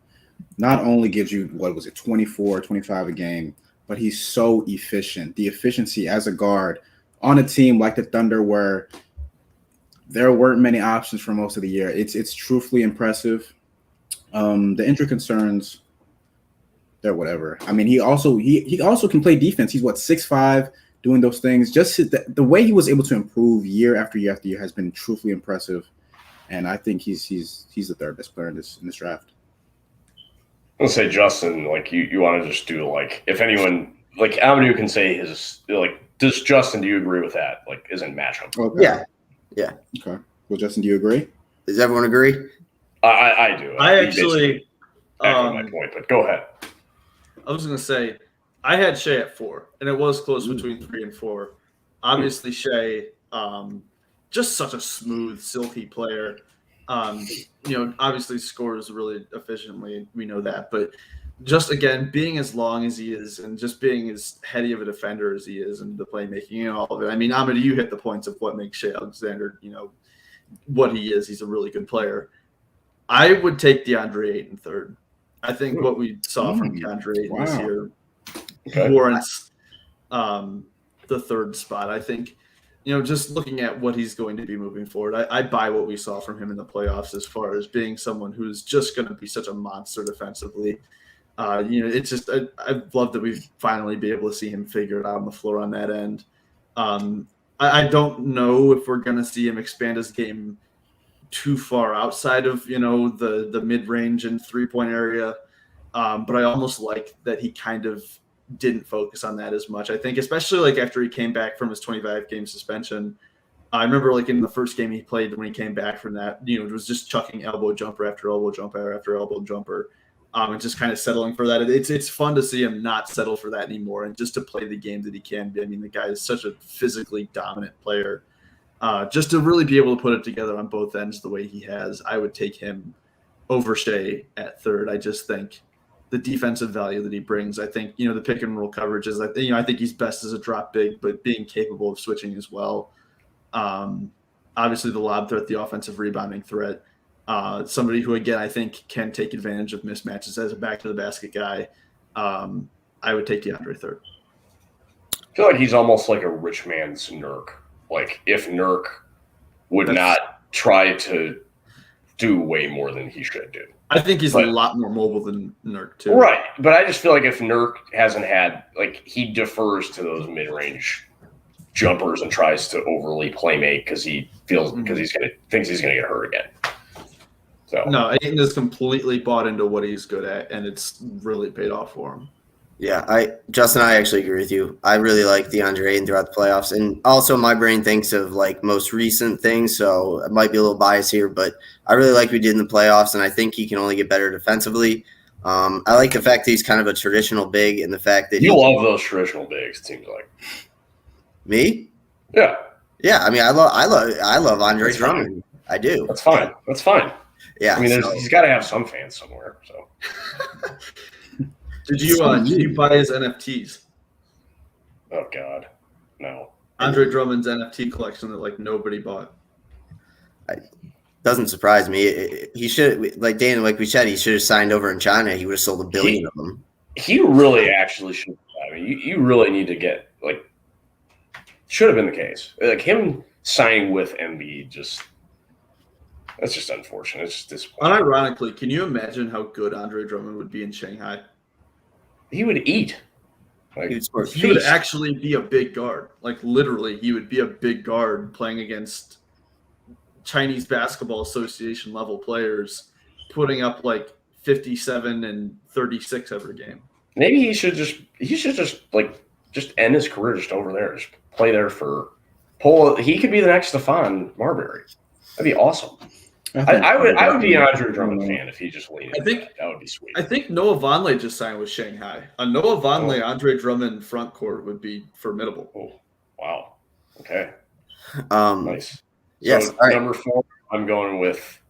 not only gives you, 24, 25 a game, but he's so efficient. The efficiency as a guard on a team like the Thunder where there weren't many options for most of the year. It's truthfully impressive. The injury concerns, they're whatever. I mean, he also can play defense. He's 6'5", doing those things. Just the way he was able to improve year after year after year has been truthfully impressive. And I think he's the third best player in this draft. I'll say Justin, like you want to just do if anyone Amadou can say his does Justin, do you agree with that? Isn't matchup? Okay. Yeah. Okay. Well, Justin, do you agree? Does everyone agree? I do. I actually echo my point, but go ahead. I was going to say I had Shai at 4, and it was close between 3 and 4. Obviously, Shai, just such a smooth, silky player. Obviously scores really efficiently. We know that, but just again, being as long as he is and just being as heady of a defender as he is and the playmaking and all of it. I mean, Amadou, you hit the points of what makes Shai Alexander, what he is. He's a really good player. I would take DeAndre Ayton third. I think what we saw from DeAndre Ayton this year warrants the third spot. I think, just looking at what he's going to be moving forward, I buy what we saw from him in the playoffs as far as being someone who's just going to be such a monster defensively. It's just I've loved that we've finally be able to see him figure it out on the floor on that end. I don't know if we're going to see him expand his game too far outside of the mid range and 3-point area. But I almost like that he kind of didn't focus on that as much. I think especially like after he came back from his 25-game suspension. I remember like in the first game he played when he came back from that, it was just chucking elbow jumper after elbow jumper after elbow jumper, and just kind of settling for that. It's fun to see him not settle for that anymore and just to play the game that he can be. I mean, the guy is such a physically dominant player. Just to really be able to put it together on both ends the way he has, I would take him over Shea at third. I just think the defensive value that he brings, I think, the pick and roll coverage is, I think he's best as a drop big, but being capable of switching as well. Obviously the lob threat, the offensive rebounding threat, somebody who, again, I think can take advantage of mismatches as a back to the basket guy. I would take DeAndre third. I feel like he's almost like a rich man's Nurk. Like if Nurk would not try to do way more than he should do. I think he's a lot more mobile than Nurk too. Right. But I just feel like if Nurk hasn't had, like, he defers to those mid-range jumpers and tries to overly play make because he feels thinks he's gonna get hurt again. So no, Ayton is completely bought into what he's good at, and it's really paid off for him. Yeah, Justin, I actually agree with you. I really like DeAndre Ayton throughout the playoffs, and also my brain thinks of like most recent things, so it might be a little biased here, but I really like what he did in the playoffs, and I think he can only get better defensively. I like the fact that he's kind of a traditional big, and the fact that you love those traditional bigs. It seems like. Me? Yeah. Yeah, I mean, I love Andre Drummond. I do. That's fine. That's fine. Yeah, I mean, he's got to have some fans somewhere. So. Did you buy his NFTs? Oh God, no. Andre Drummond's NFT collection that like nobody bought. Doesn't surprise me. He should, like Dan, like we said, he should have signed over in China. He would have sold 1 billion of them. He really actually should. I mean, you really need to get like. Should have been the case. Like him signing with Embiid, that's just unfortunate. It's just disappointing. Unironically, can you imagine how good Andre Drummond would be in Shanghai? He would eat. Like he would actually be a big guard. Like literally, he would be a big guard playing against Chinese Basketball Association level players, putting up like 57 and 36 every game. Maybe he should just end his career just over there. Just play there for Paul. He could be the next Stephon Marbury. That'd be awesome. I would be an Andre Drummond fan if he just leaned. That would be sweet. I think Noah Vonleh just signed with Shanghai. A Noah Vonleh, Andre Drummond front court would be formidable. Oh, wow. Okay. Nice. Yes. So number 4, I'm going with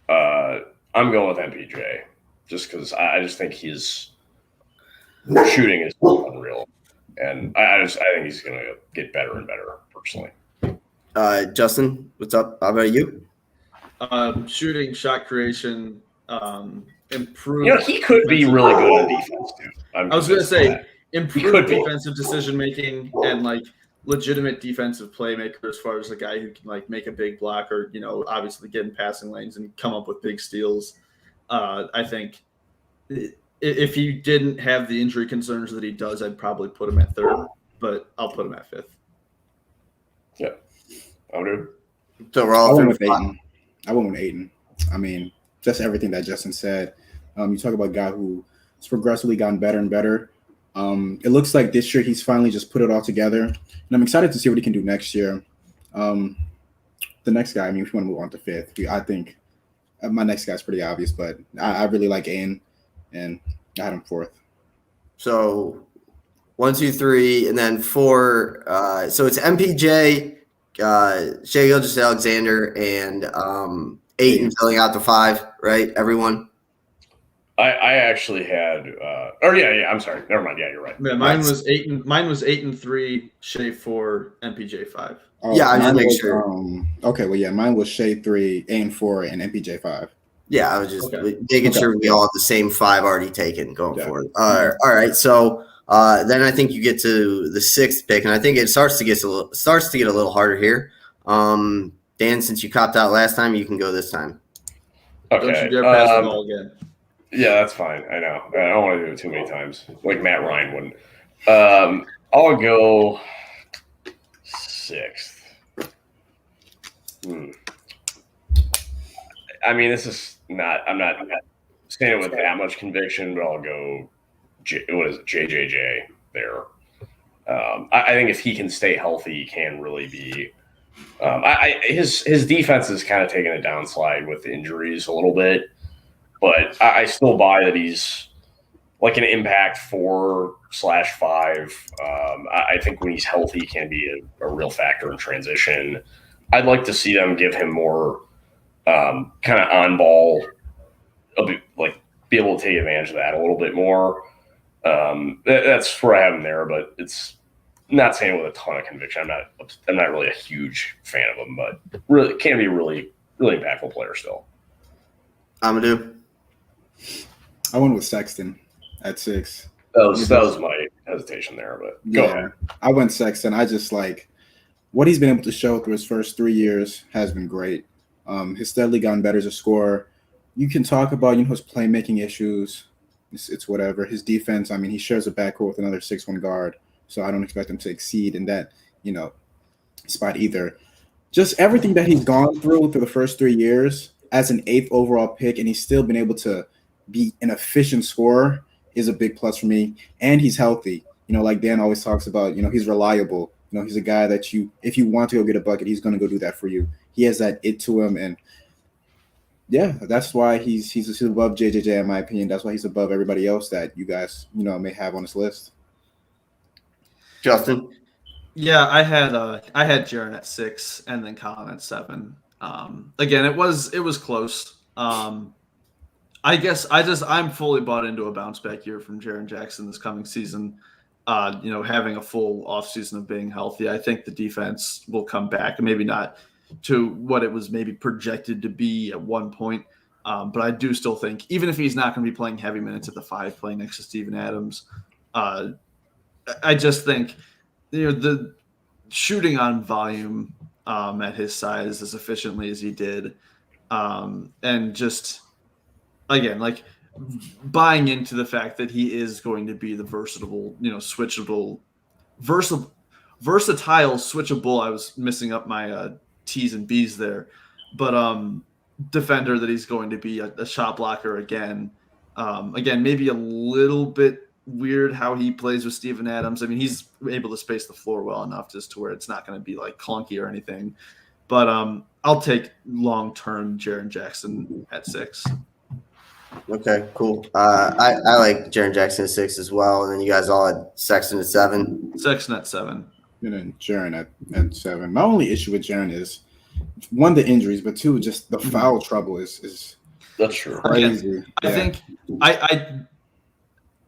MPJ, just because I just think his shooting is unreal, and I think he's going to get better and better personally. Justin, what's up? How about you? Shooting, shot creation, improved. He could be really good on defense too. I was going to say improved defensive decision making and like legitimate defensive playmaker as far as the guy who can like make a big block or obviously get in passing lanes and come up with big steals. I think if he didn't have the injury concerns that he does, I'd probably put him at 3rd, but I'll put him at 5th. Yeah, I'll do. So we're all with Ayton. I went with Ayton. I mean, just everything that Justin said. You talk about a guy who's progressively gotten better and better. It looks like this year he's finally just put it all together. And I'm excited to see what he can do next year. The next guy, I mean, if you want to move on to 5th, I think my next guy's pretty obvious, but I really like Ayton, and I had him 4th. So 1, 2, 3, and then 4. So it's MPJ, Shai Gilgeous-Alexander, and Ayton filling out the 5, right? Everyone. I actually had, I'm sorry. Never mind. Yeah, you're right. Yeah, mine was Ayton. Mine was Ayton 3, Shai 4, MPJ 5. Oh, yeah, I just make sure. Okay, well, yeah, mine was Shai 3, Ayton 4, and MPJ 5. Yeah, I was just making sure we all have the same 5 already taken going forward. All right, so then I think you get to the 6th pick, and I think it starts to get a little harder here. Dan, since you copped out last time, you can go this time. Okay. Don't you dare pass the ball again. Yeah, that's fine. I know. I don't want to do it too many times, like Matt Ryan wouldn't. I'll go 6th. I mean, this is not. I'm not saying it with that much conviction, but I'll go. What is it? JJJ there. I think if he can stay healthy, he can really be. His defense is kind of taking a downslide with injuries a little bit, but I still buy that he's like an impact 4/5. I think when he's healthy, he can be a real factor in transition. I'd like to see them give him more kind of on ball, like be able to take advantage of that a little bit more. That's where I have him there, but it's not saying it with a ton of conviction. I'm not really a huge fan of him, but really can be really impactful player still. Amadou? I went with Sexton at 6. That was my hesitation there, but go ahead. I went Sexton. I just like what he's been able to show through his first 3 years has been great. He's steadily gotten better as a scorer. You can talk about his playmaking issues. It's whatever. His defense, I mean, he shares a backcourt with another 6'1" guard, so I don't expect him to exceed in that spot either. Just everything that he's gone through the first 3 years as an 8th overall pick, and he's still been able to be an efficient scorer is a big plus for me. And he's healthy. Like Dan always talks about, he's reliable. He's a guy that if you want to go get a bucket, he's going to go do that for you. He has that it to him. And yeah, that's why he's above JJJ in my opinion. That's why he's above everybody else that you guys, may have on this list. Justin? Yeah, I had Jaren at 6 and then Colin at 7. Again, it was close. I guess I'm fully bought into a bounce back year from Jaren Jackson this coming season. Having a full offseason of being healthy, I think the defense will come back, maybe not to what it was maybe projected to be at one point. But I do still think, even if he's not going to be playing heavy minutes at the 5, playing next to Steven Adams, I just think the shooting on volume at his size as efficiently as he did, and just again, like buying into the fact that he is going to be the versatile, switchable, versatile, switchable. I was missing up my T's and B's there, but defender that he's going to be a shot blocker again. Again, maybe a little bit weird how he plays with Steven Adams. I mean, he's able to space the floor well enough just to where it's not going to be like clunky or anything. But I'll take long-term Jaren Jackson at 6. Okay, cool. I like Jaren Jackson at 6 as well, and then you guys all had Sexton at 7. Sexton at 7. And then Jaren at 7. My only issue with Jaren is, 1, the injuries, but 2, just the foul trouble is that's true. Crazy. I think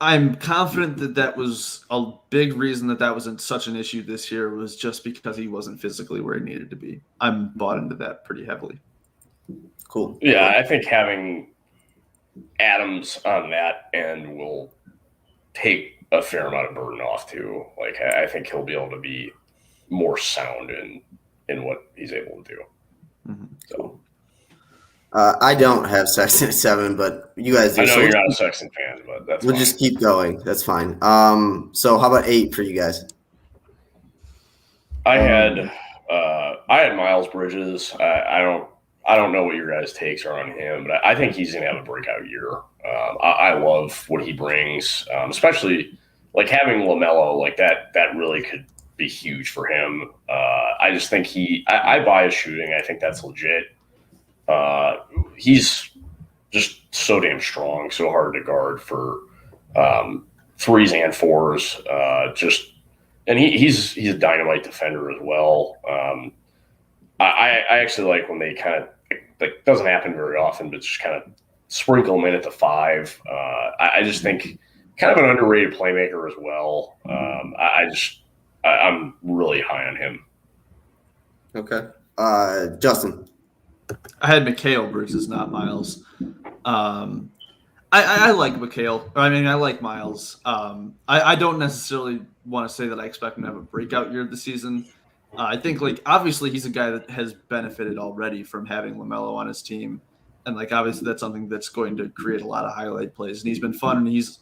I'm confident that was a big reason that wasn't such an issue this year, was just because he wasn't physically where he needed to be. I'm bought into that pretty heavily. Cool. Yeah, I think having Adams on that end will take a fair amount of burden off too. Like I think he'll be able to be more sound in what he's able to do. Mm-hmm. So I don't have Sexton at 7, but you guys do. I know you're not a Sexton fan, but that's we'll fine. just keep going. That's fine. So how about 8 for you guys? I had Miles Bridges. I don't know what your guys' takes are on him, but I think he's going to have a breakout year. I love what he brings, especially like having LaMelo like that. That really could be huge for him. I just think I buy his shooting. I think that's legit. He's just so damn strong, so hard to guard for 3s and 4s. And he's a dynamite defender as well. I actually like when they kind of like doesn't happen very often, but just kind of sprinkle him in at the 5. I just think kind of an underrated playmaker as well. I'm really high on him. Okay. Justin. I had Mikal Bridges, not Miles. I like Mikal. I mean, I like Miles. I don't necessarily want to say that I expect him to have a breakout year this season. I think, like, obviously he's a guy that has benefited already from having LaMelo on his team. And, like, obviously that's something that's going to create a lot of highlight plays. And he's been fun, and he's,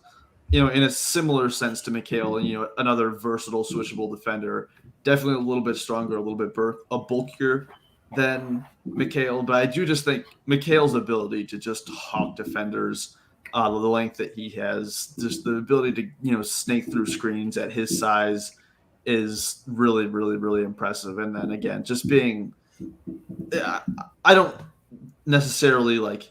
in a similar sense to Mikal, another versatile, switchable defender. Definitely a little bit stronger, a little bit bulkier. than Mikhail, but I do just think Mikhail's ability to just hawk defenders, the length that he has, just the ability to snake through screens at his size is really, really, really impressive. And then again, just being, I don't necessarily like.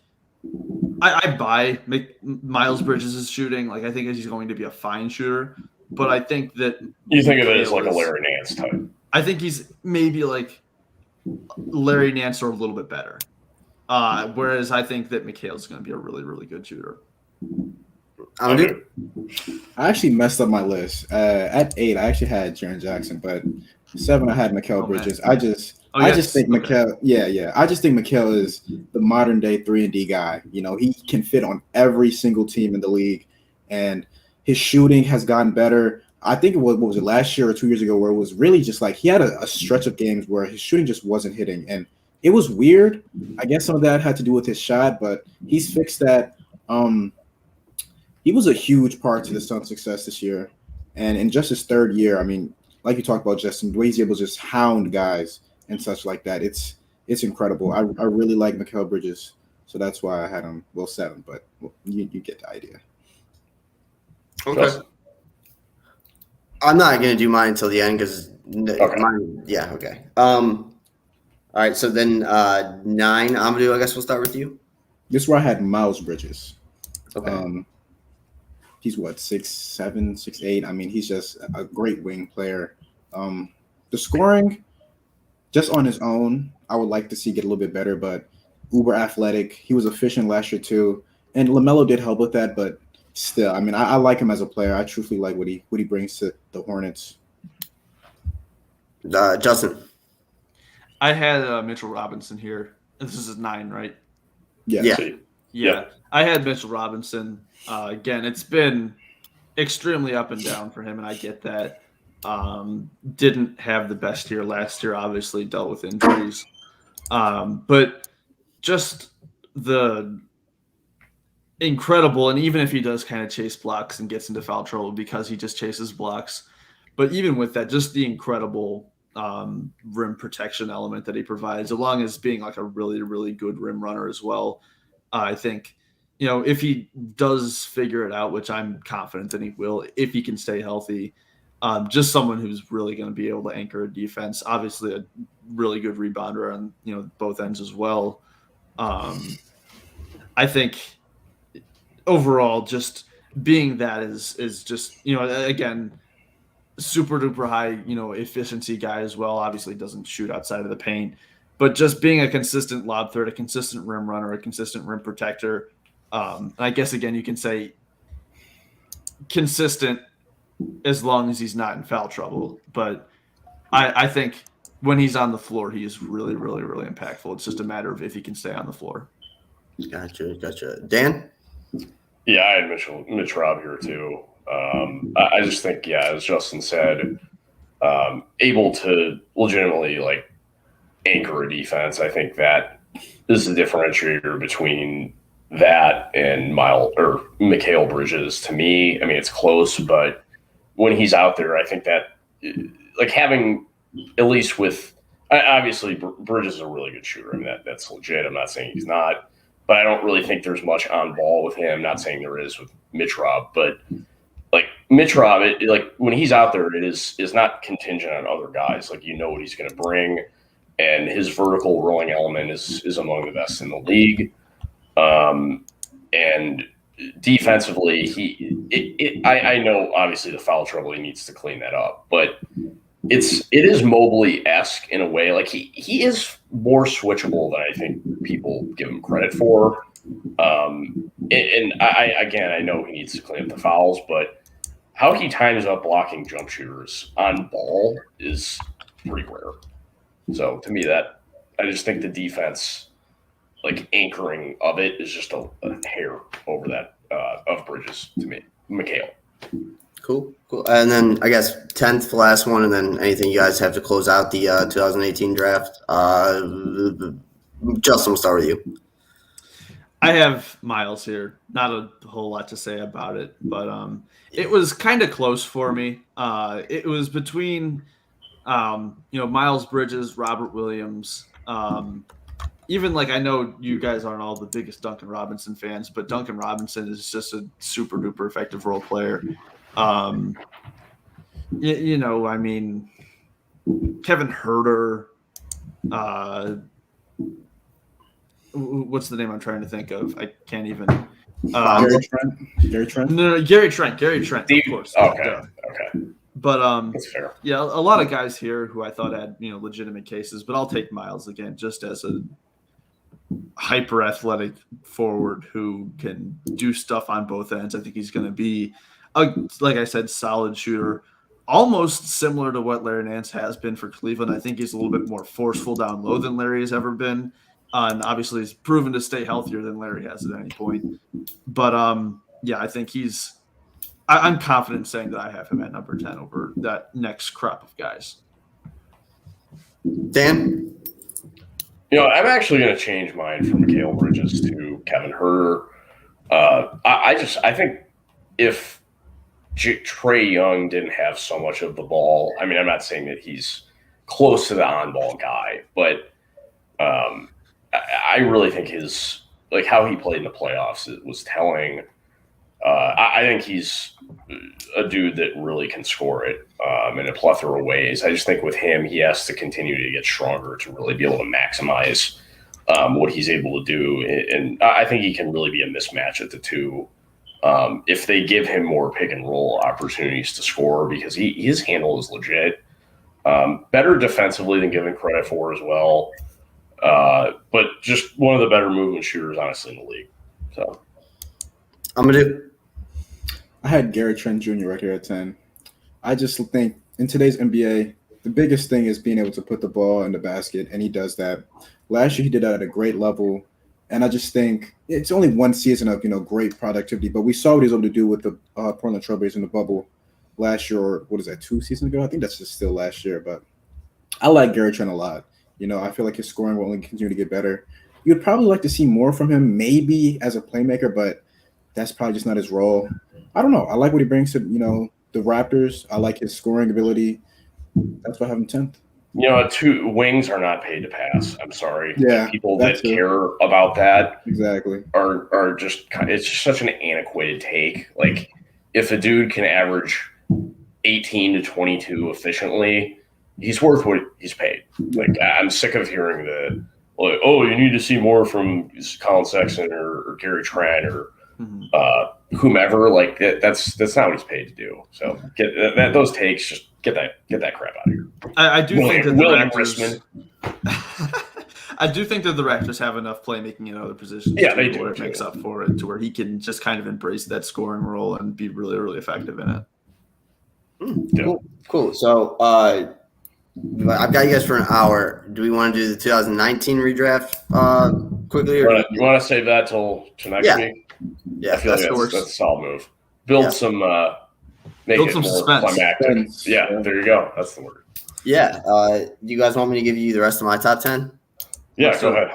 I buy Miles Bridges' shooting. Like I think he's going to be a fine shooter, but I think that you think of it as like a Larry Nance type. I think he's maybe like Larry Nance or a little bit better. Whereas I think that Mikhail's going to be a really, really good shooter. Okay. I actually messed up my list. At 8, I actually had Jaren Jackson, but 7, I had Mikal Bridges. Man. I just think Mikal. Yeah. I just think Mikal is the modern day 3-and-D guy. He can fit on every single team in the league, and his shooting has gotten better. I think it was, what was it, last year or 2 years ago, where it was really just like he had a stretch of games where his shooting just wasn't hitting, and it was weird. I guess some of that had to do with his shot, but he's fixed that. He was a huge part to the Suns' success this year, and in just his 3rd year, I mean, like you talked about, Justin, the way he's able to just hound guys and such like that, it's incredible. I really like Mikal Bridges, so that's why I had him 7, but you get the idea. Okay. I'm not going to do mine until the end because mine. Yeah. Okay. All right. So then 9, Amadou, I guess we'll start with you. This is where I had Miles Bridges. Okay. He's 6'7", 6'8". I mean, he's just a great wing player. The scoring, just on his own, I would like to see get a little bit better, but uber athletic. He was efficient last year too, and LaMelo did help with that, but still, I mean, I like him as a player. I truthfully like what he brings to the Hornets. Justin. I had Mitchell Robinson here. This is 9, right? Yeah. I had Mitchell Robinson. Again, it's been extremely up and down for him, and I get that. Didn't have the best year last year, obviously dealt with injuries. But just the incredible, and even if he does kind of chase blocks and gets into foul trouble because he just chases blocks, but even with that, just the incredible rim protection element that he provides, along as being like a really, really good rim runner as well. I think, if he does figure it out, which I'm confident that he will, if he can stay healthy, just someone who's really going to be able to anchor a defense. Obviously, a really good rebounder on both ends as well. I think overall, just being that is just again, super duper high efficiency guy as well. Obviously, doesn't shoot outside of the paint, but just being a consistent lob threat, a consistent rim runner, a consistent rim protector. And I guess again, you can say consistent as long as he's not in foul trouble. But I think when he's on the floor, he is really, really, really impactful. It's just a matter of if he can stay on the floor. Gotcha. Dan? Yeah, I had Mitch Rob here too. I just think, as Justin said, able to legitimately anchor a defense. I think that is the differentiator between that and Mikal Bridges to me. I mean, it's close, but when he's out there, I think that having at least with obviously Bridges is a really good shooter. I mean, that's legit. I'm not saying he's not, but I don't really think there's much on ball with him. Not saying there is with Mitch Rob, but Mitch Rob, when he's out there, it is not contingent on other guys. What he's going to bring, and his vertical rolling element is among the best in the league. And defensively, I know obviously the foul trouble, he needs to clean that up, but it is Mobley-esque in a way. He is more switchable than I think people give him credit for. And I know he needs to clean up the fouls, but how he times up blocking jump shooters on ball is pretty rare. So to me, that I just think the defense, anchoring of it, is just a hair over that of Bridges to me. Mikal. Cool. And then I guess 10th, the last one, and then anything you guys have to close out the 2018 draft. Justin, we'll start with you. I have Miles here. Not a whole lot to say about it, but it was kind of close for me. It was between Miles Bridges, Robert Williams, Even like, I know you guys aren't all the biggest Duncan Robinson fans, but Duncan Robinson is just a super duper effective role player. You know, I mean, Kevin Herter, what's the name I'm trying to think of? I can't even. Gary Trent. No, Gary Trent. Of course. Okay. But That's fair. Yeah, a lot of guys here who I thought had legitimate cases, but I'll take Miles again just as a hyper athletic forward who can do stuff on both ends. I think he's going to be like I said, solid shooter, almost similar to what Larry Nance has been for Cleveland. I think he's a little bit more forceful down low than Larry has ever been. And obviously he's proven to stay healthier than Larry has at any point. But I think I'm confident saying that I have him at number 10 over that next crop of guys. Dan? I'm actually going to change mine from Mikal Bridges to Kevin Herter. I think if Trae Young didn't have so much of the ball, I mean, I'm not saying that he's close to the on-ball guy, but I really think how he played in the playoffs was telling. I think he's a dude that really can score it in a plethora of ways. I just think with him, he has to continue to get stronger to really be able to maximize what he's able to do. And I think he can really be a mismatch at the two if they give him more pick and roll opportunities to score, because his handle is legit. Better defensively than given credit for as well. But just one of the better movement shooters, honestly, in the league. So I had Gary Trent Jr. right here at 10. I just think in today's NBA, the biggest thing is being able to put the ball in the basket, and he does that. Last year, he did that at a great level, and I just think it's only one season of great productivity, but we saw what he was able to do with the Portland Trailblazers in the bubble last year, or what is that, 2 seasons ago? I think that's just still last year, but I like Gary Trent a lot. I feel like his scoring will only continue to get better. You'd probably like to see more from him, maybe as a playmaker, but that's probably just not his role. I don't know. I like what he brings to, the Raptors. I like his scoring ability. That's why I have him 10th. Two wings are not paid to pass. I'm sorry. Yeah, people that care about that exactly are just it's just such an antiquated take. Like, if a dude can average 18 to 22 efficiently, he's worth what he's paid. Like, I'm sick of hearing that. Like, oh, you need to see more from Colin Sexton or Gary Trent or whomever. Like, that's not what he's paid to do. So get those takes. Just get that crap out of here. I do think that the Raptors. I do think that the Raptors have enough playmaking in other positions. Yeah, they do. Where it makes up for it, to where he can just kind of embrace that scoring role and be really, really effective in it. Cool. So I've got you guys for an hour. Do we want to do the 2019 redraft quickly? Or you want to save that till next week? Yeah, I feel like that's a solid move. Build some suspense. Climactic. Yeah, there you go. That's the word. Yeah. Do you guys want me to give you the rest of my top 10? Yeah, go ahead.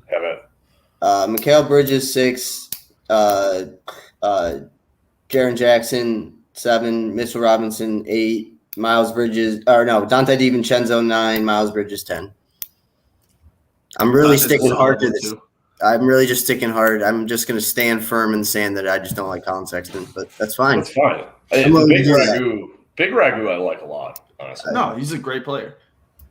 Have it. Mikal Bridges 6, Jaren Jackson 7, Mitchell Robinson 8, Dante DiVincenzo 9, Miles Bridges 10. I'm really sticking hard to this. I'm really just sticking hard. I'm just going to stand firm in the sand that I just don't like Colin Sexton, but that's fine. That's fine. Big Ragu I like a lot, honestly. No, he's a great player.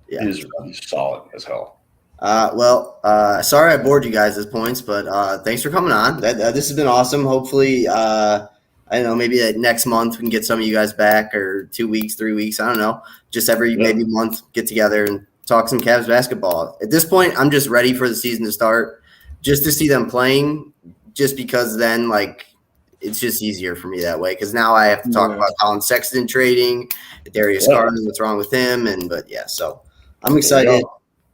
Yeah, he's solid as hell. Sorry I bored you guys at points, but thanks for coming on. This has been awesome. Hopefully, I don't know, maybe next month we can get some of you guys back, or 2 weeks, 3 weeks. I don't know. Just maybe month, get together and talk some Cavs basketball. At this point, I'm just ready for the season to start, just to see them playing, just because then, like, it's just easier for me that way, because now I have to talk about Colin Sexton trading, Darius Garland, what's wrong with him, so I'm excited.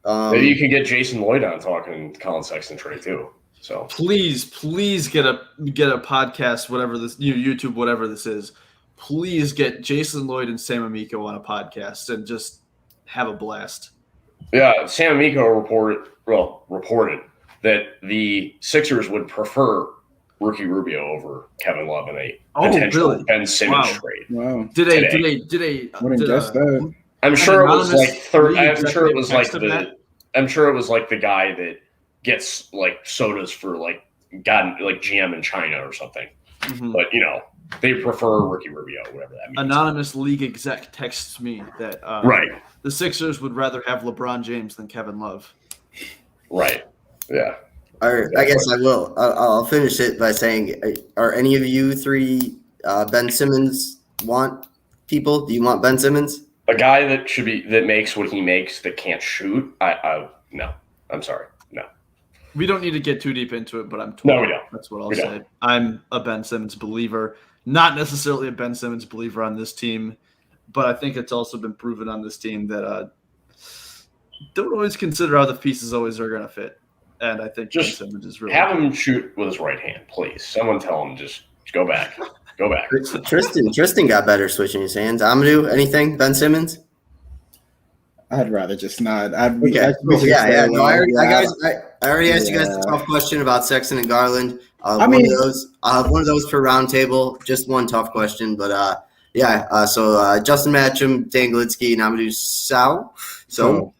Maybe you can get Jason Lloyd on talking Colin Sexton trade too. So please get a podcast, whatever this YouTube, whatever this is. Please get Jason Lloyd and Sam Amico on a podcast and just have a blast. Yeah, Sam Amico reported that the Sixers would prefer Ricky Rubio over Kevin Love in a potential Ben Simmons trade. Wow. Did they wouldn't guess that. I'm sure it was like third. I'm sure it was like the I'm sure it was like the guy that gets like sodas for like GM in China or something. Mhm. But they prefer Ricky Rubio, whatever that means. Anonymous league exec texts me that Right. the Sixers would rather have LeBron James than Kevin Love. Right. Yeah. All right, I guess I will. I'll finish it by saying, are any of you three Ben Simmons want people? Do you want Ben Simmons? A guy that makes what he makes that can't shoot. No. I'm sorry. No. We don't need to get too deep into it, but I'm No, we don't. That's what I'll We say. don't. I'm a Ben Simmons believer. Not necessarily a Ben Simmons believer on this team, but I think it's also been proven on this team that don't always consider how the pieces always are going to fit. And I think Just Ben Simmons is really have him shoot with his right hand, please. Someone tell him just go back. Go back. Tristan got better switching his hands. Amadou, anything? Ben Simmons? I'd rather just not. Yeah. No, I already asked you guys a tough question about Sexton and Garland. I'll have one of those per round table. Just one tough question, but So Justin Matcham, Dan Glitsky, and Amadou Sow. So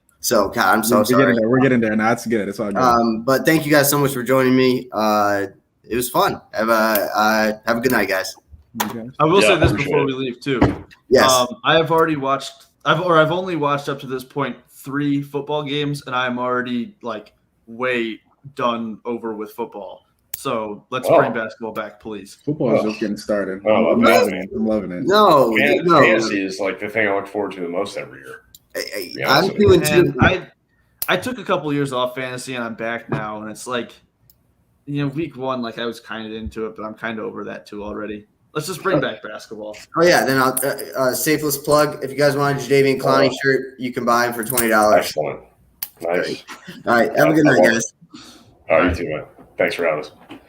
God, I'm so sorry. We're getting there. Now it's good. It's all good. But thank you guys so much for joining me. It was fun. Have a good night, guys. I will say this before we leave too. Yes. I've only watched up to this point 3 football games, and I'm already like way done over with football. So let's bring basketball back, please. Football is just getting started. I'm loving it. I'm loving it. No, fantasy is like the thing I look forward to the most every year. I'm doing too. I took a couple years off fantasy, and I'm back now, and it's like, week 1, like I was kind of into it, but I'm kind of over that too already. Let's just bring back basketball. Oh yeah, then I'll safest plug. If you guys want a Jadeveon Clowney shirt, you can buy him for $20. Excellent. Nice. All right, have a good night, guys. All right, you too, man. Thanks for having us.